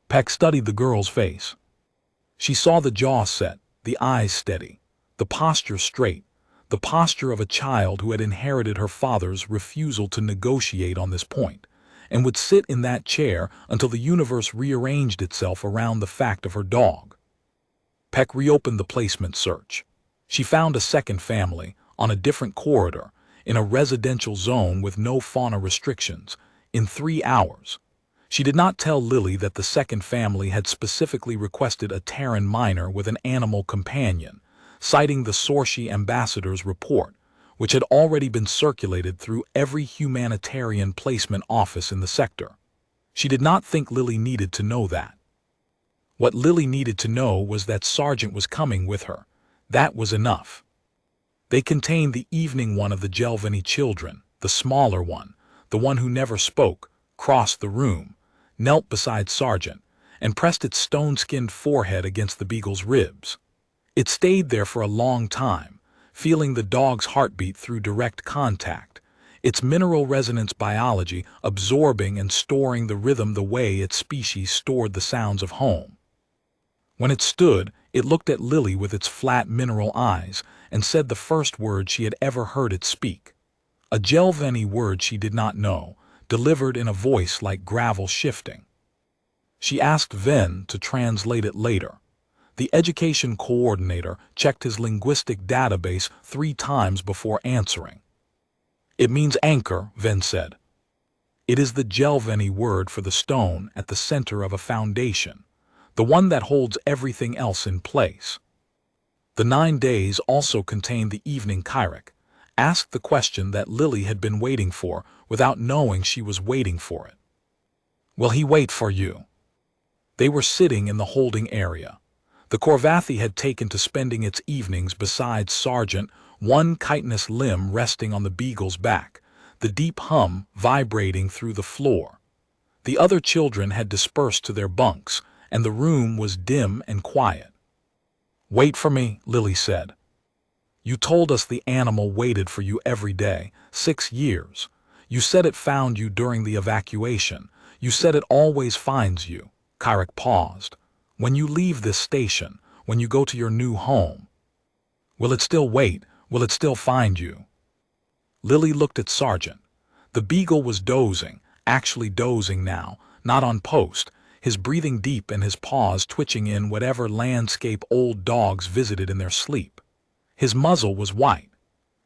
Peck studied the girl's face. She saw the jaw set, the eyes steady, the posture straight, the posture of a child who had inherited her father's refusal to negotiate on this point, and would sit in that chair until the universe rearranged itself around the fact of her dog. Peck reopened the placement search. She found a second family, on a different corridor, in a residential zone with no fauna restrictions, in 3 hours. She did not tell Lily that the second family had specifically requested a Terran minor with an animal companion, citing the Sorshi ambassador's report, which had already been circulated through every humanitarian placement office in the sector. She did not think Lily needed to know that. What Lily needed to know was that Sergeant was coming with her. That was enough. They contained the evening one of the Jelvani children, the smaller one, the one who never spoke, crossed the room, knelt beside Sergeant, and pressed its stone-skinned forehead against the beagle's ribs. It stayed there for a long time, feeling the dog's heartbeat through direct contact, its mineral resonance biology absorbing and storing the rhythm the way its species stored the sounds of home. When it stood, it looked at Lily with its flat mineral eyes and said the first word she had ever heard it speak. A Jelvani word she did not know, delivered in a voice like gravel shifting. She asked Ven to translate it later. The education coordinator checked his linguistic database 3 times before answering. "It means anchor," Ven said. It is the Jelvani word for the stone at the center of a foundation, the one that holds everything else in place. The 9 days also contained the evening Kyric asked the question that Lily had been waiting for without knowing she was waiting for it. Will he wait for you? They were sitting in the holding area. The Corvathi had taken to spending its evenings beside Sergeant, one chitinous limb resting on the Beagle's back, the deep hum vibrating through the floor. The other children had dispersed to their bunks, and the room was dim and quiet. Wait for me, Lily said. You told us the animal waited for you every day, 6 years. You said it found you during the evacuation. You said it always finds you. Kyric paused. When you leave this station, when you go to your new home. Will it still wait? Will it still find you? Lily looked at Sergeant. The Beagle was dozing, actually dozing now, not on post, his breathing deep and his paws twitching in whatever landscape old dogs visited in their sleep. His muzzle was white.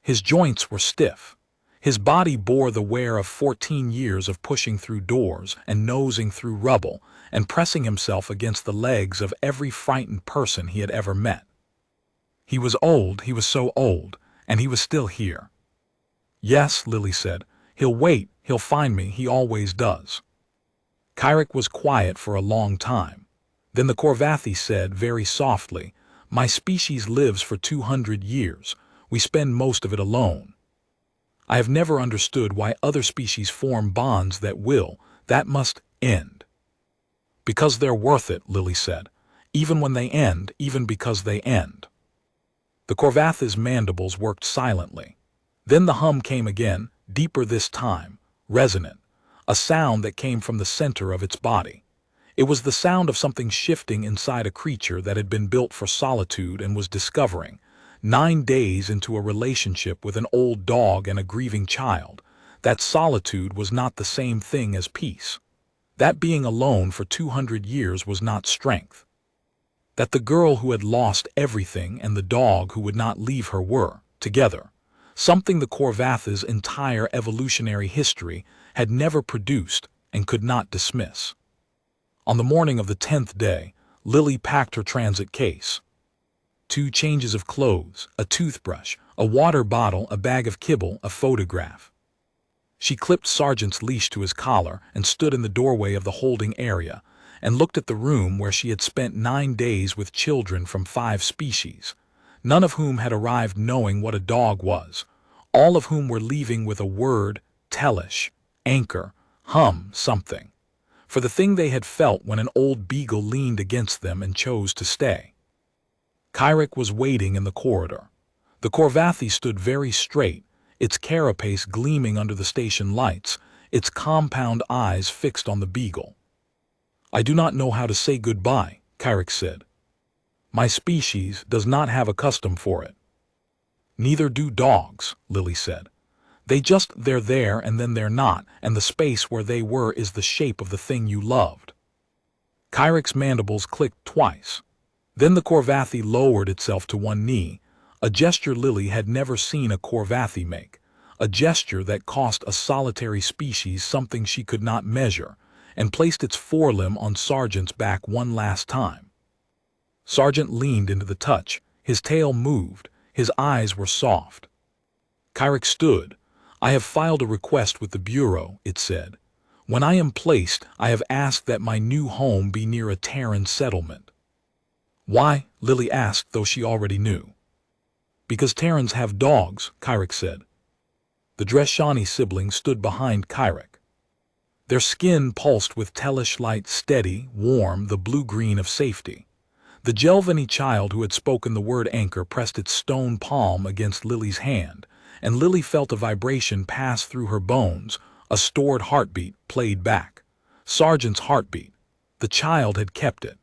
His joints were stiff. His body bore the wear of 14 years of pushing through doors and nosing through rubble and pressing himself against the legs of every frightened person he had ever met. He was old, he was so old, and he was still here. Yes, Lily said, he'll wait, he'll find me, he always does. Kyric was quiet for a long time. Then the Corvathi said very softly, My species lives for 200 years. We spend most of it alone. I have never understood why other species form bonds that must end. Because they're worth it, Lily said, even when they end, even because they end. The Corvathi's mandibles worked silently. Then the hum came again, deeper this time, resonant, a sound that came from the center of its body. It was the sound of something shifting inside a creature that had been built for solitude and was discovering, 9 days into a relationship with an old dog and a grieving child, that solitude was not the same thing as peace. That being alone for 200 years was not strength. That the girl who had lost everything and the dog who would not leave her were, together, something the Corvathi's entire evolutionary history had never produced and could not dismiss. On the morning of the 10th day, Lily packed her transit case. 2 changes of clothes, a toothbrush, a water bottle, a bag of kibble, a photograph. She clipped Sergeant's leash to his collar and stood in the doorway of the holding area and looked at the room where she had spent 9 days with children from 5 species, none of whom had arrived knowing what a dog was, all of whom were leaving with a word, tellish, anchor, hum, something, for the thing they had felt when an old Beagle leaned against them and chose to stay. Kyric was waiting in the corridor. The Corvathi stood very straight, its carapace gleaming under the station lights, its compound eyes fixed on the Beagle. I do not know how to say goodbye, Kyric said. My species does not have a custom for it. Neither do dogs, Lily said. They're there and then they're not, and the space where they were is the shape of the thing you loved. Kyric's mandibles clicked twice. Then the Corvathi lowered itself to one knee, a gesture Lily had never seen a Corvathi make, a gesture that cost a solitary species something she could not measure, and placed its forelimb on Sergeant's back one last time. Sergeant leaned into the touch, his tail moved, his eyes were soft. Kyric stood. I have filed a request with the Bureau, it said. When I am placed, I have asked that my new home be near a Terran settlement. Why? Lily asked, though she already knew. Because Terrans have dogs, Kyric said. The Dreshani siblings stood behind Kyric. Their skin pulsed with tellish light, steady, warm, the blue-green of safety. The Jelvani child who had spoken the word anchor pressed its stone palm against Lily's hand, and Lily felt a vibration pass through her bones, a stored heartbeat played back. Sergeant's heartbeat. The child had kept it.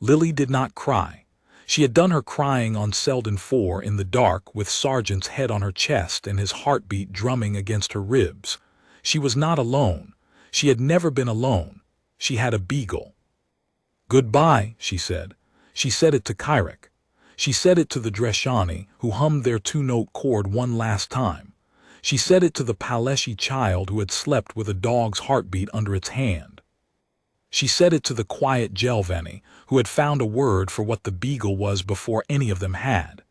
Lily did not cry. She had done her crying on Selden 4 in the dark with Sergeant's head on her chest and his heartbeat drumming against her ribs. She was not alone. She had never been alone. She had a Beagle. Goodbye, she said. She said it to Kyric. She said it to the Dreshani, who hummed their 2-note chord one last time. She said it to the Paleshi child who had slept with a dog's heartbeat under its hand. She said it to the quiet Jelveni, who had found a word for what the Beagle was before any of them had.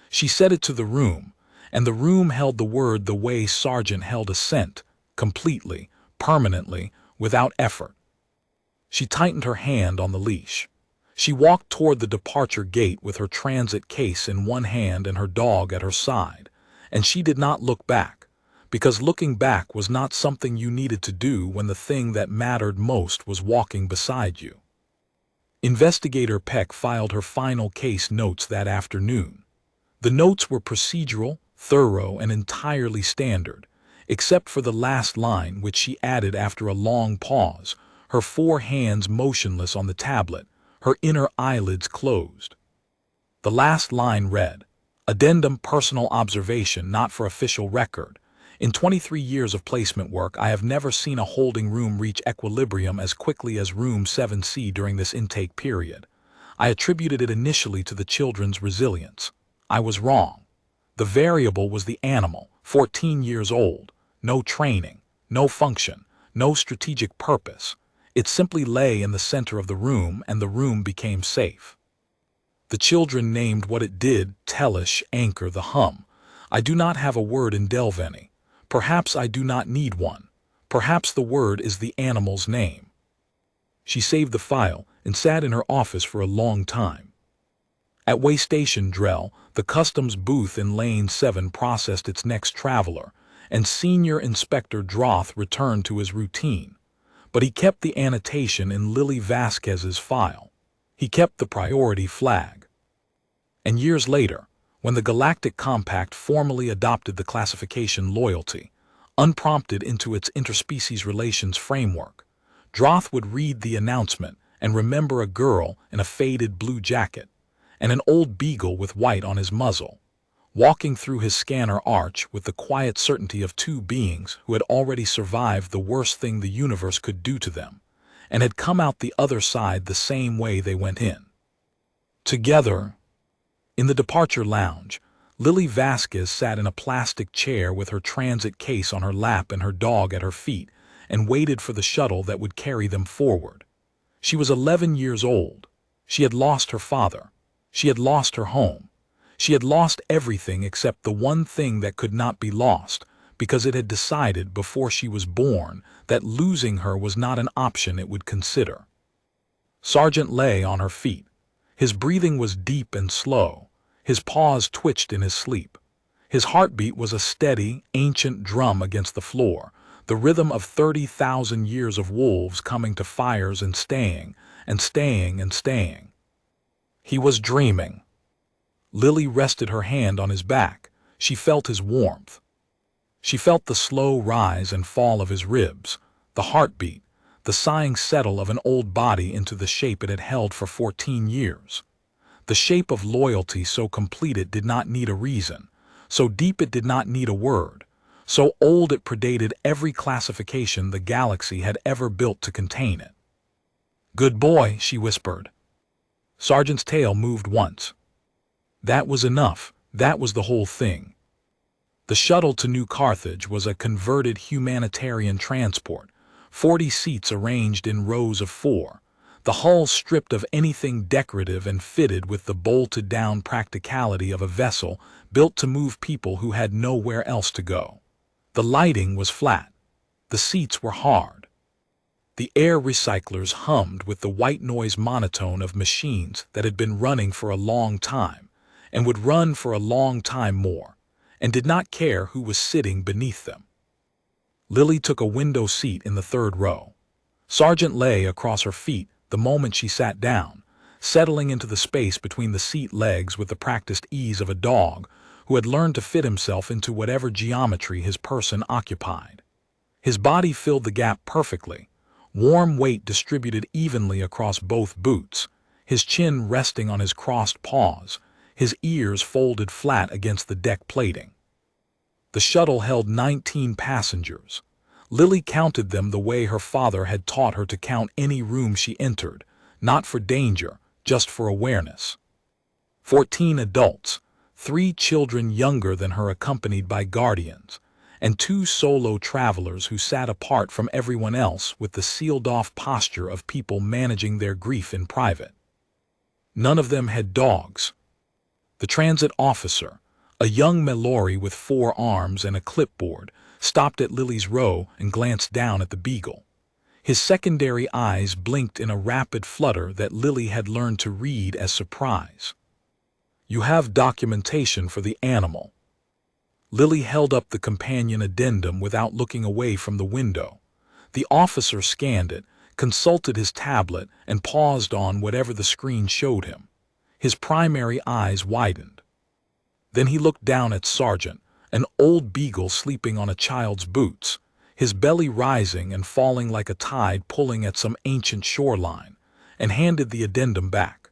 She said it to the room, and the room held the word the way Sergeant held a scent, completely, permanently, without effort. She tightened her hand on the leash. She walked toward the departure gate with her transit case in one hand and her dog at her side, and she did not look back, because looking back was not something you needed to do when the thing that mattered most was walking beside you. Investigator Peck filed her final case notes that afternoon. The notes were procedural, thorough, and entirely standard, except for the last line which she added after a long pause, her 4 hands motionless on the tablet, her inner eyelids closed. The last line read, "Addendum personal observation not for official record. In 23 years of placement work, I have never seen a holding room reach equilibrium as quickly as room 7C during this intake period. I attributed it initially to the children's resilience. I was wrong. The variable was the animal, 14 years old, no training, no function, no strategic purpose. It simply lay in the center of the room, and the room became safe. The children named what it did, Tellish, anchor, the hum. I do not have a word in Delveni. Perhaps I do not need one. Perhaps the word is the animal's name." She saved the file and sat in her office for a long time. At waystation Drell, the customs booth in Lane 7 processed its next traveler, and Senior Inspector Droth returned to his routine. But he kept the annotation in Lily Vasquez's file. He kept the priority flag. And years later, when the Galactic Compact formally adopted the classification loyalty, unprompted into its interspecies relations framework, Droth would read the announcement and remember a girl in a faded blue jacket, and an old beagle with white on his muzzle, walking through his scanner arch with the quiet certainty of 2 beings who had already survived the worst thing the universe could do to them, and had come out the other side the same way they went in. Together, in the departure lounge, Lily Vasquez sat in a plastic chair with her transit case on her lap and her dog at her feet, and waited for the shuttle that would carry them forward. She was 11 years old. She had lost her father. She had lost her home. She had lost everything except the one thing that could not be lost, because it had decided before she was born that losing her was not an option it would consider. Sergeant lay on her feet. His breathing was deep and slow. His paws twitched in his sleep. His heartbeat was a steady, ancient drum against the floor, the rhythm of 30,000 years of wolves coming to fires and staying, and staying, and staying. He was dreaming. Lily rested her hand on his back. She felt his warmth. She felt the slow rise and fall of his ribs, the heartbeat, the sighing settle of an old body into the shape it had held for 14 years. The shape of loyalty so complete it did not need a reason, so deep it did not need a word, so old it predated every classification the galaxy had ever built to contain it. "Good boy," she whispered. Sergeant's tail moved once. That was enough. That was the whole thing. The shuttle to New Carthage was a converted humanitarian transport, 40 seats arranged in rows of 4, the hull stripped of anything decorative and fitted with the bolted-down practicality of a vessel built to move people who had nowhere else to go. The lighting was flat. The seats were hard. The air recyclers hummed with the white noise monotone of machines that had been running for a long time, and would run for a long time more, and did not care who was sitting beneath them. Lily took a window seat in the 3rd row. Sergeant lay across her feet the moment she sat down, settling into the space between the seat legs with the practiced ease of a dog who had learned to fit himself into whatever geometry his person occupied. His body filled the gap perfectly, warm weight distributed evenly across both boots, his chin resting on his crossed paws, his ears folded flat against the deck plating. The shuttle held 19 passengers. Lily counted them the way her father had taught her to count any room she entered, not for danger, just for awareness. 14 adults, 3 children younger than her accompanied by guardians, and two solo travelers who sat apart from everyone else with the sealed-off posture of people managing their grief in private. None of them had dogs. The transit officer, a young Mallory with 4 arms and a clipboard, stopped at Lily's row and glanced down at the Beagle. His secondary eyes blinked in a rapid flutter that Lily had learned to read as surprise. "You have documentation for the animal." Lily held up the companion addendum without looking away from the window. The officer scanned it, consulted his tablet, and paused on whatever the screen showed him. His primary eyes widened. Then he looked down at Sergeant, an old beagle sleeping on a child's boots, his belly rising and falling like a tide pulling at some ancient shoreline, and handed the addendum back.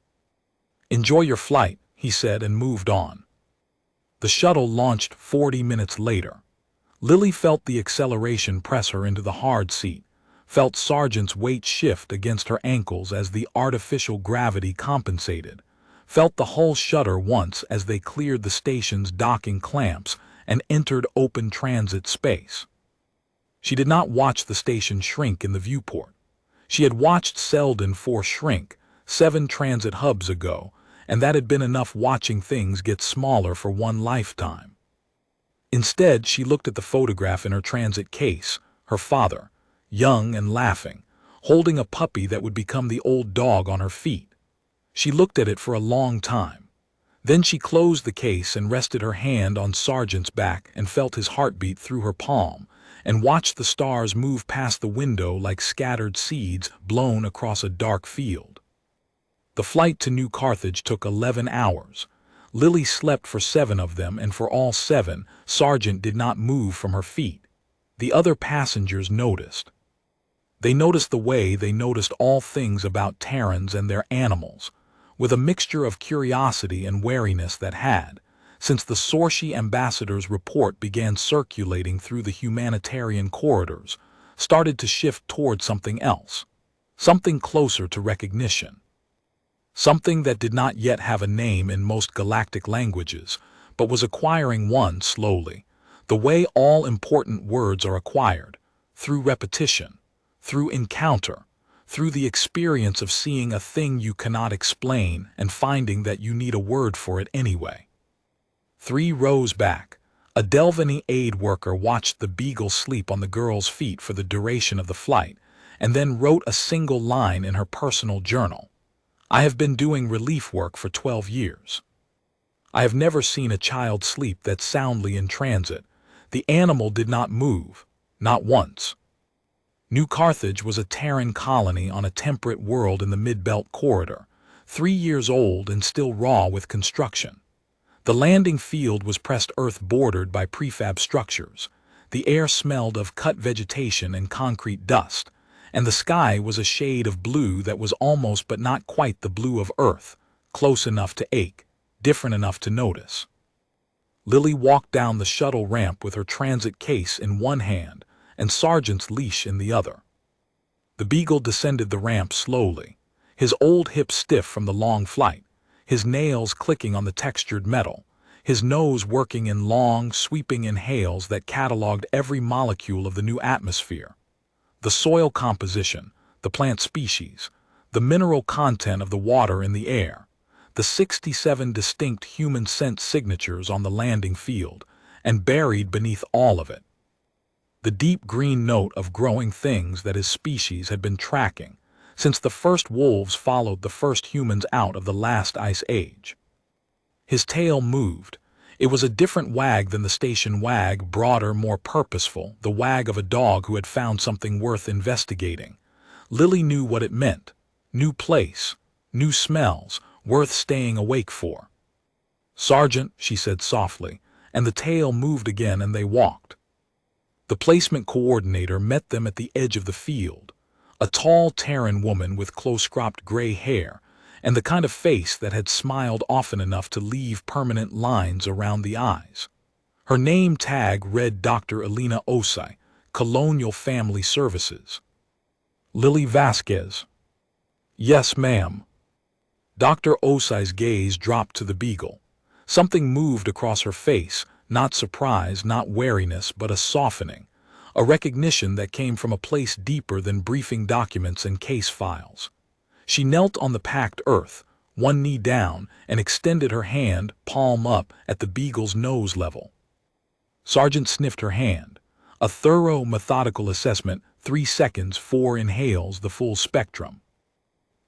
"Enjoy your flight," he said, and moved on. The shuttle launched 40 minutes later. Lily felt the acceleration press her into the hard seat, felt Sergeant's weight shift against her ankles as the artificial gravity compensated, felt the hull shudder once as they cleared the station's docking clamps and entered open transit space. She did not watch the station shrink in the viewport. She had watched Selden 4 shrink 7 transit hubs ago, and that had been enough watching things get smaller for one lifetime. Instead, she looked at the photograph in her transit case, her father, young and laughing, holding a puppy that would become the old dog on her feet. She looked at it for a long time. Then she closed the case and rested her hand on Sergeant's back and felt his heartbeat through her palm, and watched the stars move past the window like scattered seeds blown across a dark field. The flight to New Carthage took 11 hours. Lily slept for 7 of them, and for all 7, Sergeant did not move from her feet. The other passengers noticed. They noticed the way they noticed all things about Terrans and their animals, with a mixture of curiosity and wariness that had, since the Sorshi ambassador's report began circulating through the humanitarian corridors, started to shift toward something else, something closer to recognition. Something that did not yet have a name in most galactic languages, but was acquiring one slowly, the way all important words are acquired, through repetition, through encounter, through the experience of seeing a thing you cannot explain and finding that you need a word for it anyway. 3 rows back, a Delvany aid worker watched the Beagle sleep on the girl's feet for the duration of the flight, and then wrote a single line in her personal journal. "I have been doing relief work for 12 years. I have never seen a child sleep that soundly in transit. The animal did not move, not once." New Carthage was a Terran colony on a temperate world in the Mid-Belt Corridor, 3 years old and still raw with construction. The landing field was pressed earth bordered by prefab structures. The air smelled of cut vegetation and concrete dust, and the sky was a shade of blue that was almost but not quite the blue of Earth, close enough to ache, different enough to notice. Lily walked down the shuttle ramp with her transit case in one hand and Sergeant's leash in the other. The Beagle descended the ramp slowly, his old hips stiff from the long flight, his nails clicking on the textured metal, his nose working in long, sweeping inhales that cataloged every molecule of the new atmosphere. The soil composition, the plant species, the mineral content of the water in the air, the 67 distinct human scent signatures on the landing field, and buried beneath all of it, the deep green note of growing things that his species had been tracking since the first wolves followed the first humans out of the last ice age. His tail moved. It was a different wag than the station wag, broader, more purposeful, the wag of a dog who had found something worth investigating. Lily knew what it meant. New place, new smells, worth staying awake for. "Sergeant," she said softly, and the tail moved again and they walked. The placement coordinator met them at the edge of the field, a tall Terran woman with close-cropped gray hair, and the kind of face that had smiled often enough to leave permanent lines around the eyes. Her name tag read Dr. Elena Osai, Colonial Family Services. "Lily Vasquez." "Yes, ma'am." Dr. Osai's gaze dropped to the Beagle. Something moved across her face, Not surprise, not wariness, but a softening, a recognition that came from a place deeper than briefing documents and case files. She knelt on the packed earth, one knee down, and extended her hand, palm up, at the Beagle's nose level. Sergeant sniffed her hand. A thorough, methodical assessment, 3 seconds, 4 inhales, the full spectrum.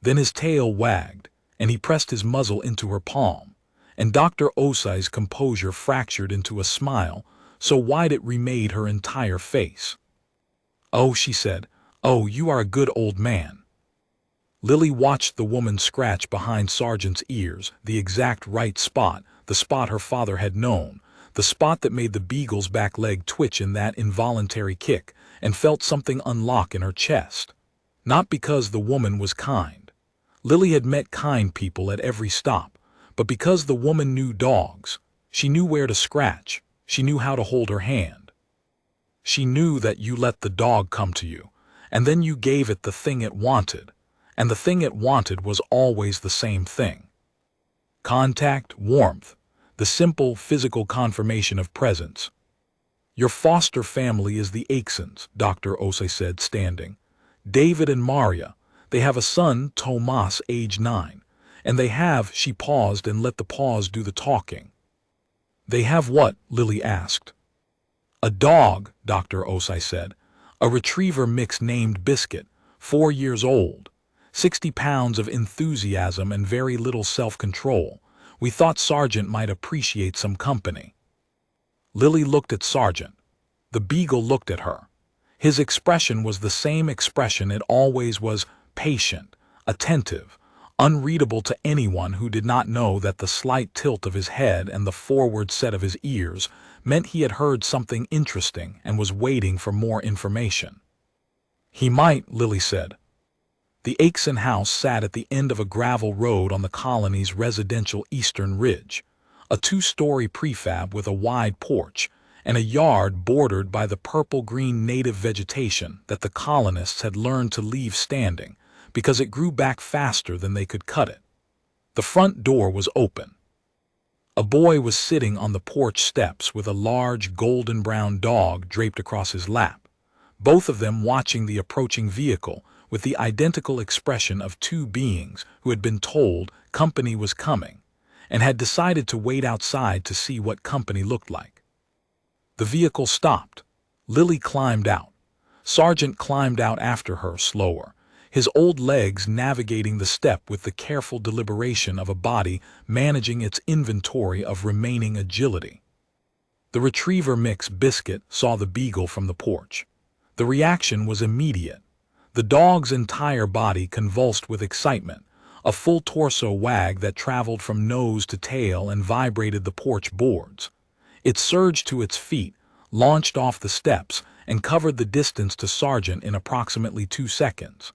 Then his tail wagged, and he pressed his muzzle into her palm, and Dr. Osai's composure fractured into a smile so wide it remade her entire face. "Oh," she said, "oh, you are a good old man." Lily watched the woman scratch behind Sergeant's ears, the exact right spot, the spot her father had known, the spot that made the Beagle's back leg twitch in that involuntary kick, and felt something unlock in her chest. Not because the woman was kind. Lily had met kind people at every stop, but because the woman knew dogs. She knew where to scratch. She knew how to hold her hand. She knew that you let the dog come to you, and then you gave it the thing it wanted, and the thing it wanted was always the same thing. Contact, warmth, the simple physical confirmation of presence. "Your foster family is the Aixons," Dr. Osai said, standing. "David and Maria. They have a son, Tomas, age 9. And they have," she paused and let the pause do the talking. "They have what?" Lily asked. "A dog," Dr. Osai said. "A retriever mix named Biscuit, 4 years old. 60 pounds of enthusiasm and very little self-control. We thought Sergeant might appreciate some company." Lily looked at Sergeant. The Beagle looked at her. His expression was the same expression it always was, patient, attentive, unreadable to anyone who did not know that the slight tilt of his head and the forward set of his ears meant he had heard something interesting and was waiting for more information. "He might," Lily said. The Aixon house sat at the end of a gravel road on the colony's residential eastern ridge, a 2-story prefab with a wide porch, and a yard bordered by the purple-green native vegetation that the colonists had learned to leave standing because it grew back faster than they could cut it. The front door was open. A boy was sitting on the porch steps with a large golden-brown dog draped across his lap, both of them watching the approaching vehicle with the identical expression of 2 beings who had been told company was coming and had decided to wait outside to see what company looked like. The vehicle stopped. Lily climbed out. Sergeant climbed out after her, slower, his old legs navigating the step with the careful deliberation of a body managing its inventory of remaining agility. The retriever mix Biscuit saw the Beagle from the porch. The reaction was immediate. The dog's entire body convulsed with excitement, a full torso wag that traveled from nose to tail and vibrated the porch boards. It surged to its feet, launched off the steps, and covered the distance to Sergeant in approximately 2 seconds.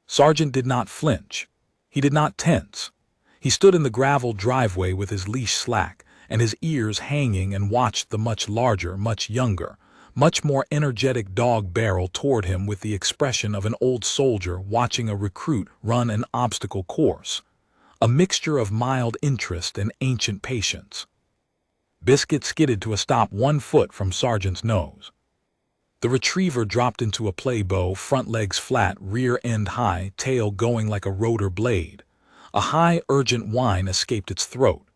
Sergeant did not flinch. He did not tense. He stood in the gravel driveway with his leash slack and his ears hanging and watched the much larger, much younger, much more energetic dog barrel toward him with the expression of an old soldier watching a recruit run an obstacle course, a mixture of mild interest and ancient patience. Biscuit skidded to a stop 1 foot from Sergeant's nose. The retriever dropped into a play bow, front legs flat, rear end high, tail going like a rotor blade. A high, urgent whine escaped its throat.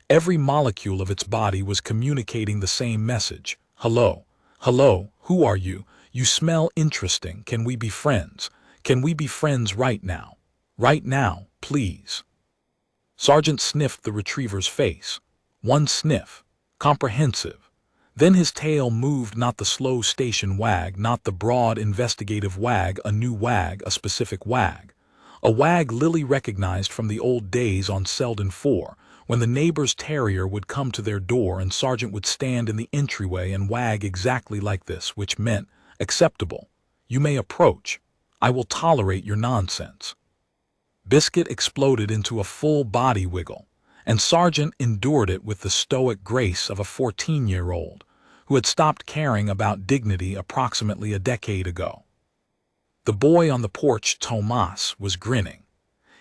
Every molecule of its body was communicating the same message. "Hello. Hello, who are you? You smell interesting. Can we be friends? Can we be friends right now? Right now, please." Sergeant sniffed the retriever's face. 1 sniff. Comprehensive. Then his tail moved, not the slow station wag, not the broad investigative wag, a new wag, a specific wag. A wag Lily recognized from the old days on Selden 4, when the neighbor's terrier would come to their door and Sergeant would stand in the entryway and wag exactly like this, which meant, acceptable. You may approach. I will tolerate your nonsense. Biscuit exploded into a full body wiggle, and Sergeant endured it with the stoic grace of a 14-year-old who had stopped caring about dignity approximately a decade ago. The boy on the porch, Tomas, was grinning.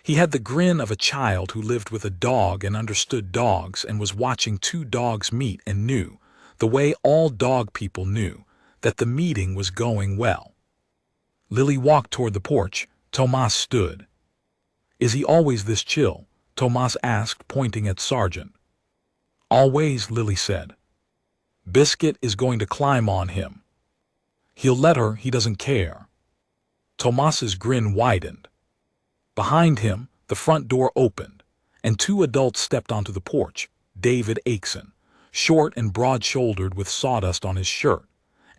He had the grin of a child who lived with a dog and understood dogs and was watching two dogs meet and knew, the way all dog people knew, that the meeting was going well. Lily walked toward the porch. Tomas stood. "Is he always this chill?" Tomas asked, pointing at Sergeant. "Always," Lily said. "Biscuit is going to climb on him. He'll let her, he doesn't care." Tomas's grin widened. Behind him, the front door opened, and two adults stepped onto the porch. David Akeson, short and broad-shouldered with sawdust on his shirt,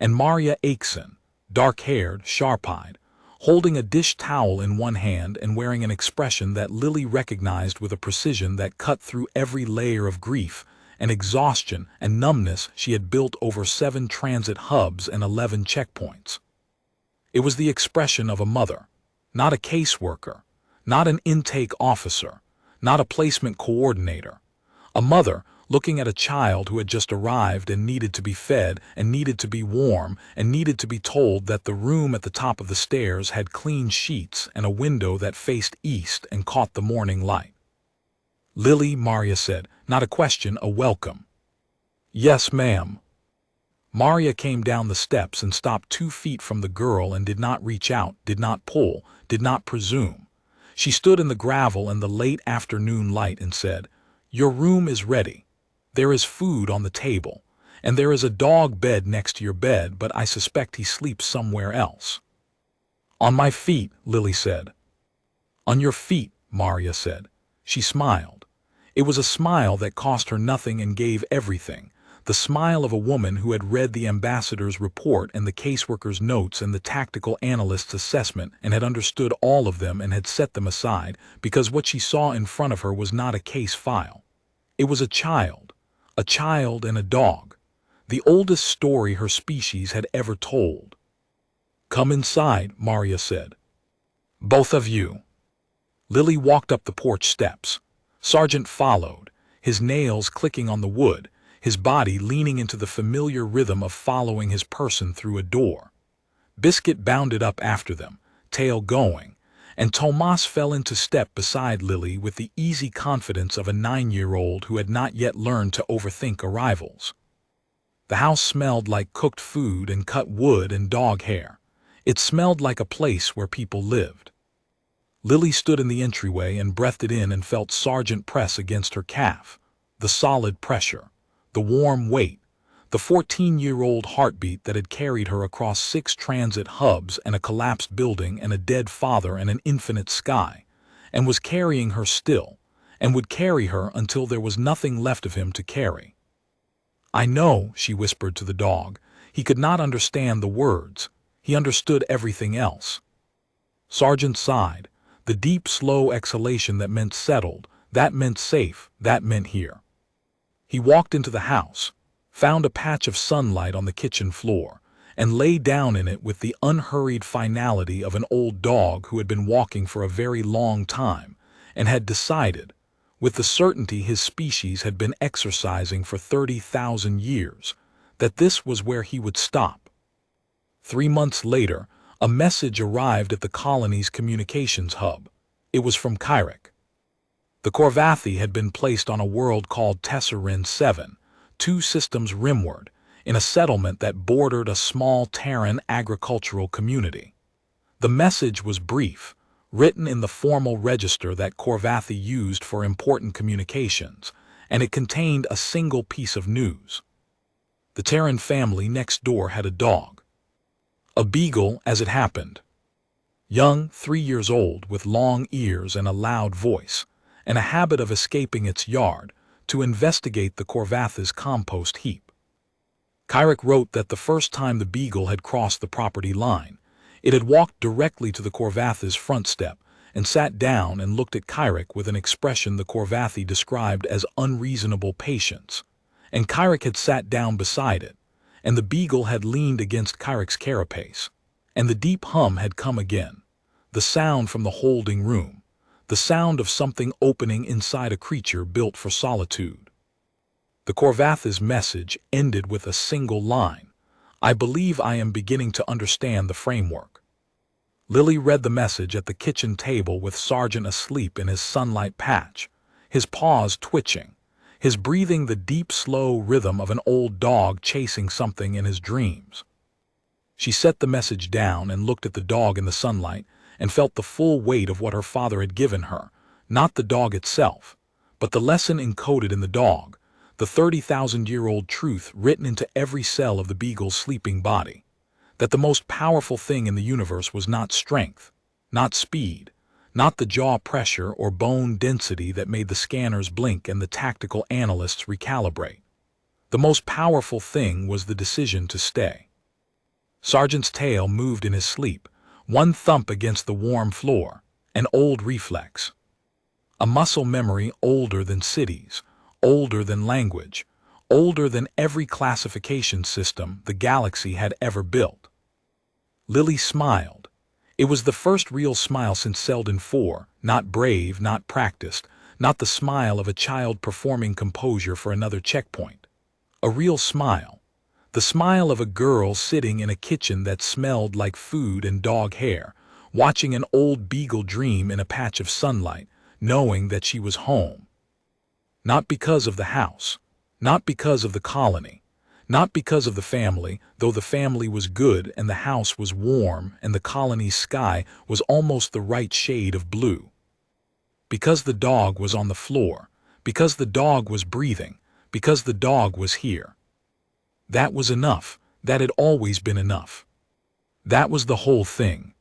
and Maria Akeson, dark-haired, sharp-eyed, holding a dish towel in one hand and wearing an expression that Lily recognized with a precision that cut through every layer of grief and exhaustion and numbness she had built over 7 transit hubs and 11 checkpoints. It was the expression of a mother, not a caseworker, not an intake officer, not a placement coordinator. A mother looking at a child who had just arrived and needed to be fed and needed to be warm and needed to be told that the room at the top of the stairs had clean sheets and a window that faced east and caught the morning light. "Lily," Maria said, not a question, a welcome. "Yes, ma'am." Maria came down the steps and stopped 2 feet from the girl and did not reach out, did not pull, did not presume. She stood in the gravel and the late afternoon light and said, "Your room is ready. There is food on the table, and there is a dog bed next to your bed, but I suspect he sleeps somewhere else." "On my feet," Lily said. "On your feet," Maria said. She smiled. It was a smile that cost her nothing and gave everything. The smile of a woman who had read the ambassador's report and the caseworker's notes and the tactical analyst's assessment and had understood all of them and had set them aside because what she saw in front of her was not a case file. It was a child and a dog, the oldest story her species had ever told. "Come inside," Maria said. "Both of you." Lily walked up the porch steps. Sergeant followed, his nails clicking on the wood, his body leaning into the familiar rhythm of following his person through a door. Biscuit bounded up after them, tail going, and Tomas fell into step beside Lily with the easy confidence of a 9-year-old who had not yet learned to overthink arrivals. The house smelled like cooked food and cut wood and dog hair. It smelled like a place where people lived. Lily stood in the entryway and breathed it in and felt Sergeant press against her calf, the solid pressure, the warm weight, the 14-year-old heartbeat that had carried her across 6 transit hubs and a collapsed building and a dead father and an infinite sky, and was carrying her still, and would carry her until there was nothing left of him to carry. "I know," she whispered to the dog. He could not understand the words. He understood everything else. Sergeant sighed, the deep, slow exhalation that meant settled, that meant safe, that meant here. He walked into the house, found a patch of sunlight on the kitchen floor, and lay down in it with the unhurried finality of an old dog who had been walking for a very long time and had decided, with the certainty his species had been exercising for 30,000 years, that this was where he would stop. 3 months later, a message arrived at the colony's communications hub. It was from Kyric. The Corvathi had been placed on a world called Tesserin 7, 2 systems rimward, in a settlement that bordered a small Terran agricultural community. The message was brief, written in the formal register that Corvathi used for important communications, and it contained a single piece of news. The Terran family next door had a dog. A Beagle, as it happened. Young, 3 years old, with long ears and a loud voice, and a habit of escaping its yard to investigate the Corvathi's compost heap. Kyric wrote that the first time the Beagle had crossed the property line, it had walked directly to the Corvathi's front step and sat down and looked at Kyric with an expression the Corvathi described as unreasonable patience, and Kyric had sat down beside it, and the Beagle had leaned against Kyric's carapace, and the deep hum had come again, the sound from the holding room, the sound of something opening inside a creature built for solitude. The Corvathi's message ended with a single line, "I believe I am beginning to understand the framework." Lily read the message at the kitchen table with Sergeant asleep in his sunlight patch, his paws twitching, his breathing the deep, slow rhythm of an old dog chasing something in his dreams. She set the message down and looked at the dog in the sunlight and felt the full weight of what her father had given her, not the dog itself, but the lesson encoded in the dog, the 30,000-year-old truth written into every cell of the Beagle's sleeping body, that the most powerful thing in the universe was not strength, not speed, not the jaw pressure or bone density that made the scanners blink and the tactical analysts recalibrate. The most powerful thing was the decision to stay. Sergeant's tail moved in his sleep, one thump against the warm floor, an old reflex. A muscle memory older than cities, older than language, older than every classification system the galaxy had ever built. Lily smiled. It was the first real smile since Selden IV, not brave, not practiced, not the smile of a child performing composure for another checkpoint. A real smile. The smile of a girl sitting in a kitchen that smelled like food and dog hair, watching an old beagle dream in a patch of sunlight, knowing that she was home. Not because of the house, not because of the colony, not because of the family, though the family was good and the house was warm and the colony's sky was almost the right shade of blue. Because the dog was on the floor, because the dog was breathing, because the dog was here. That was enough. That had always been enough. That was the whole thing.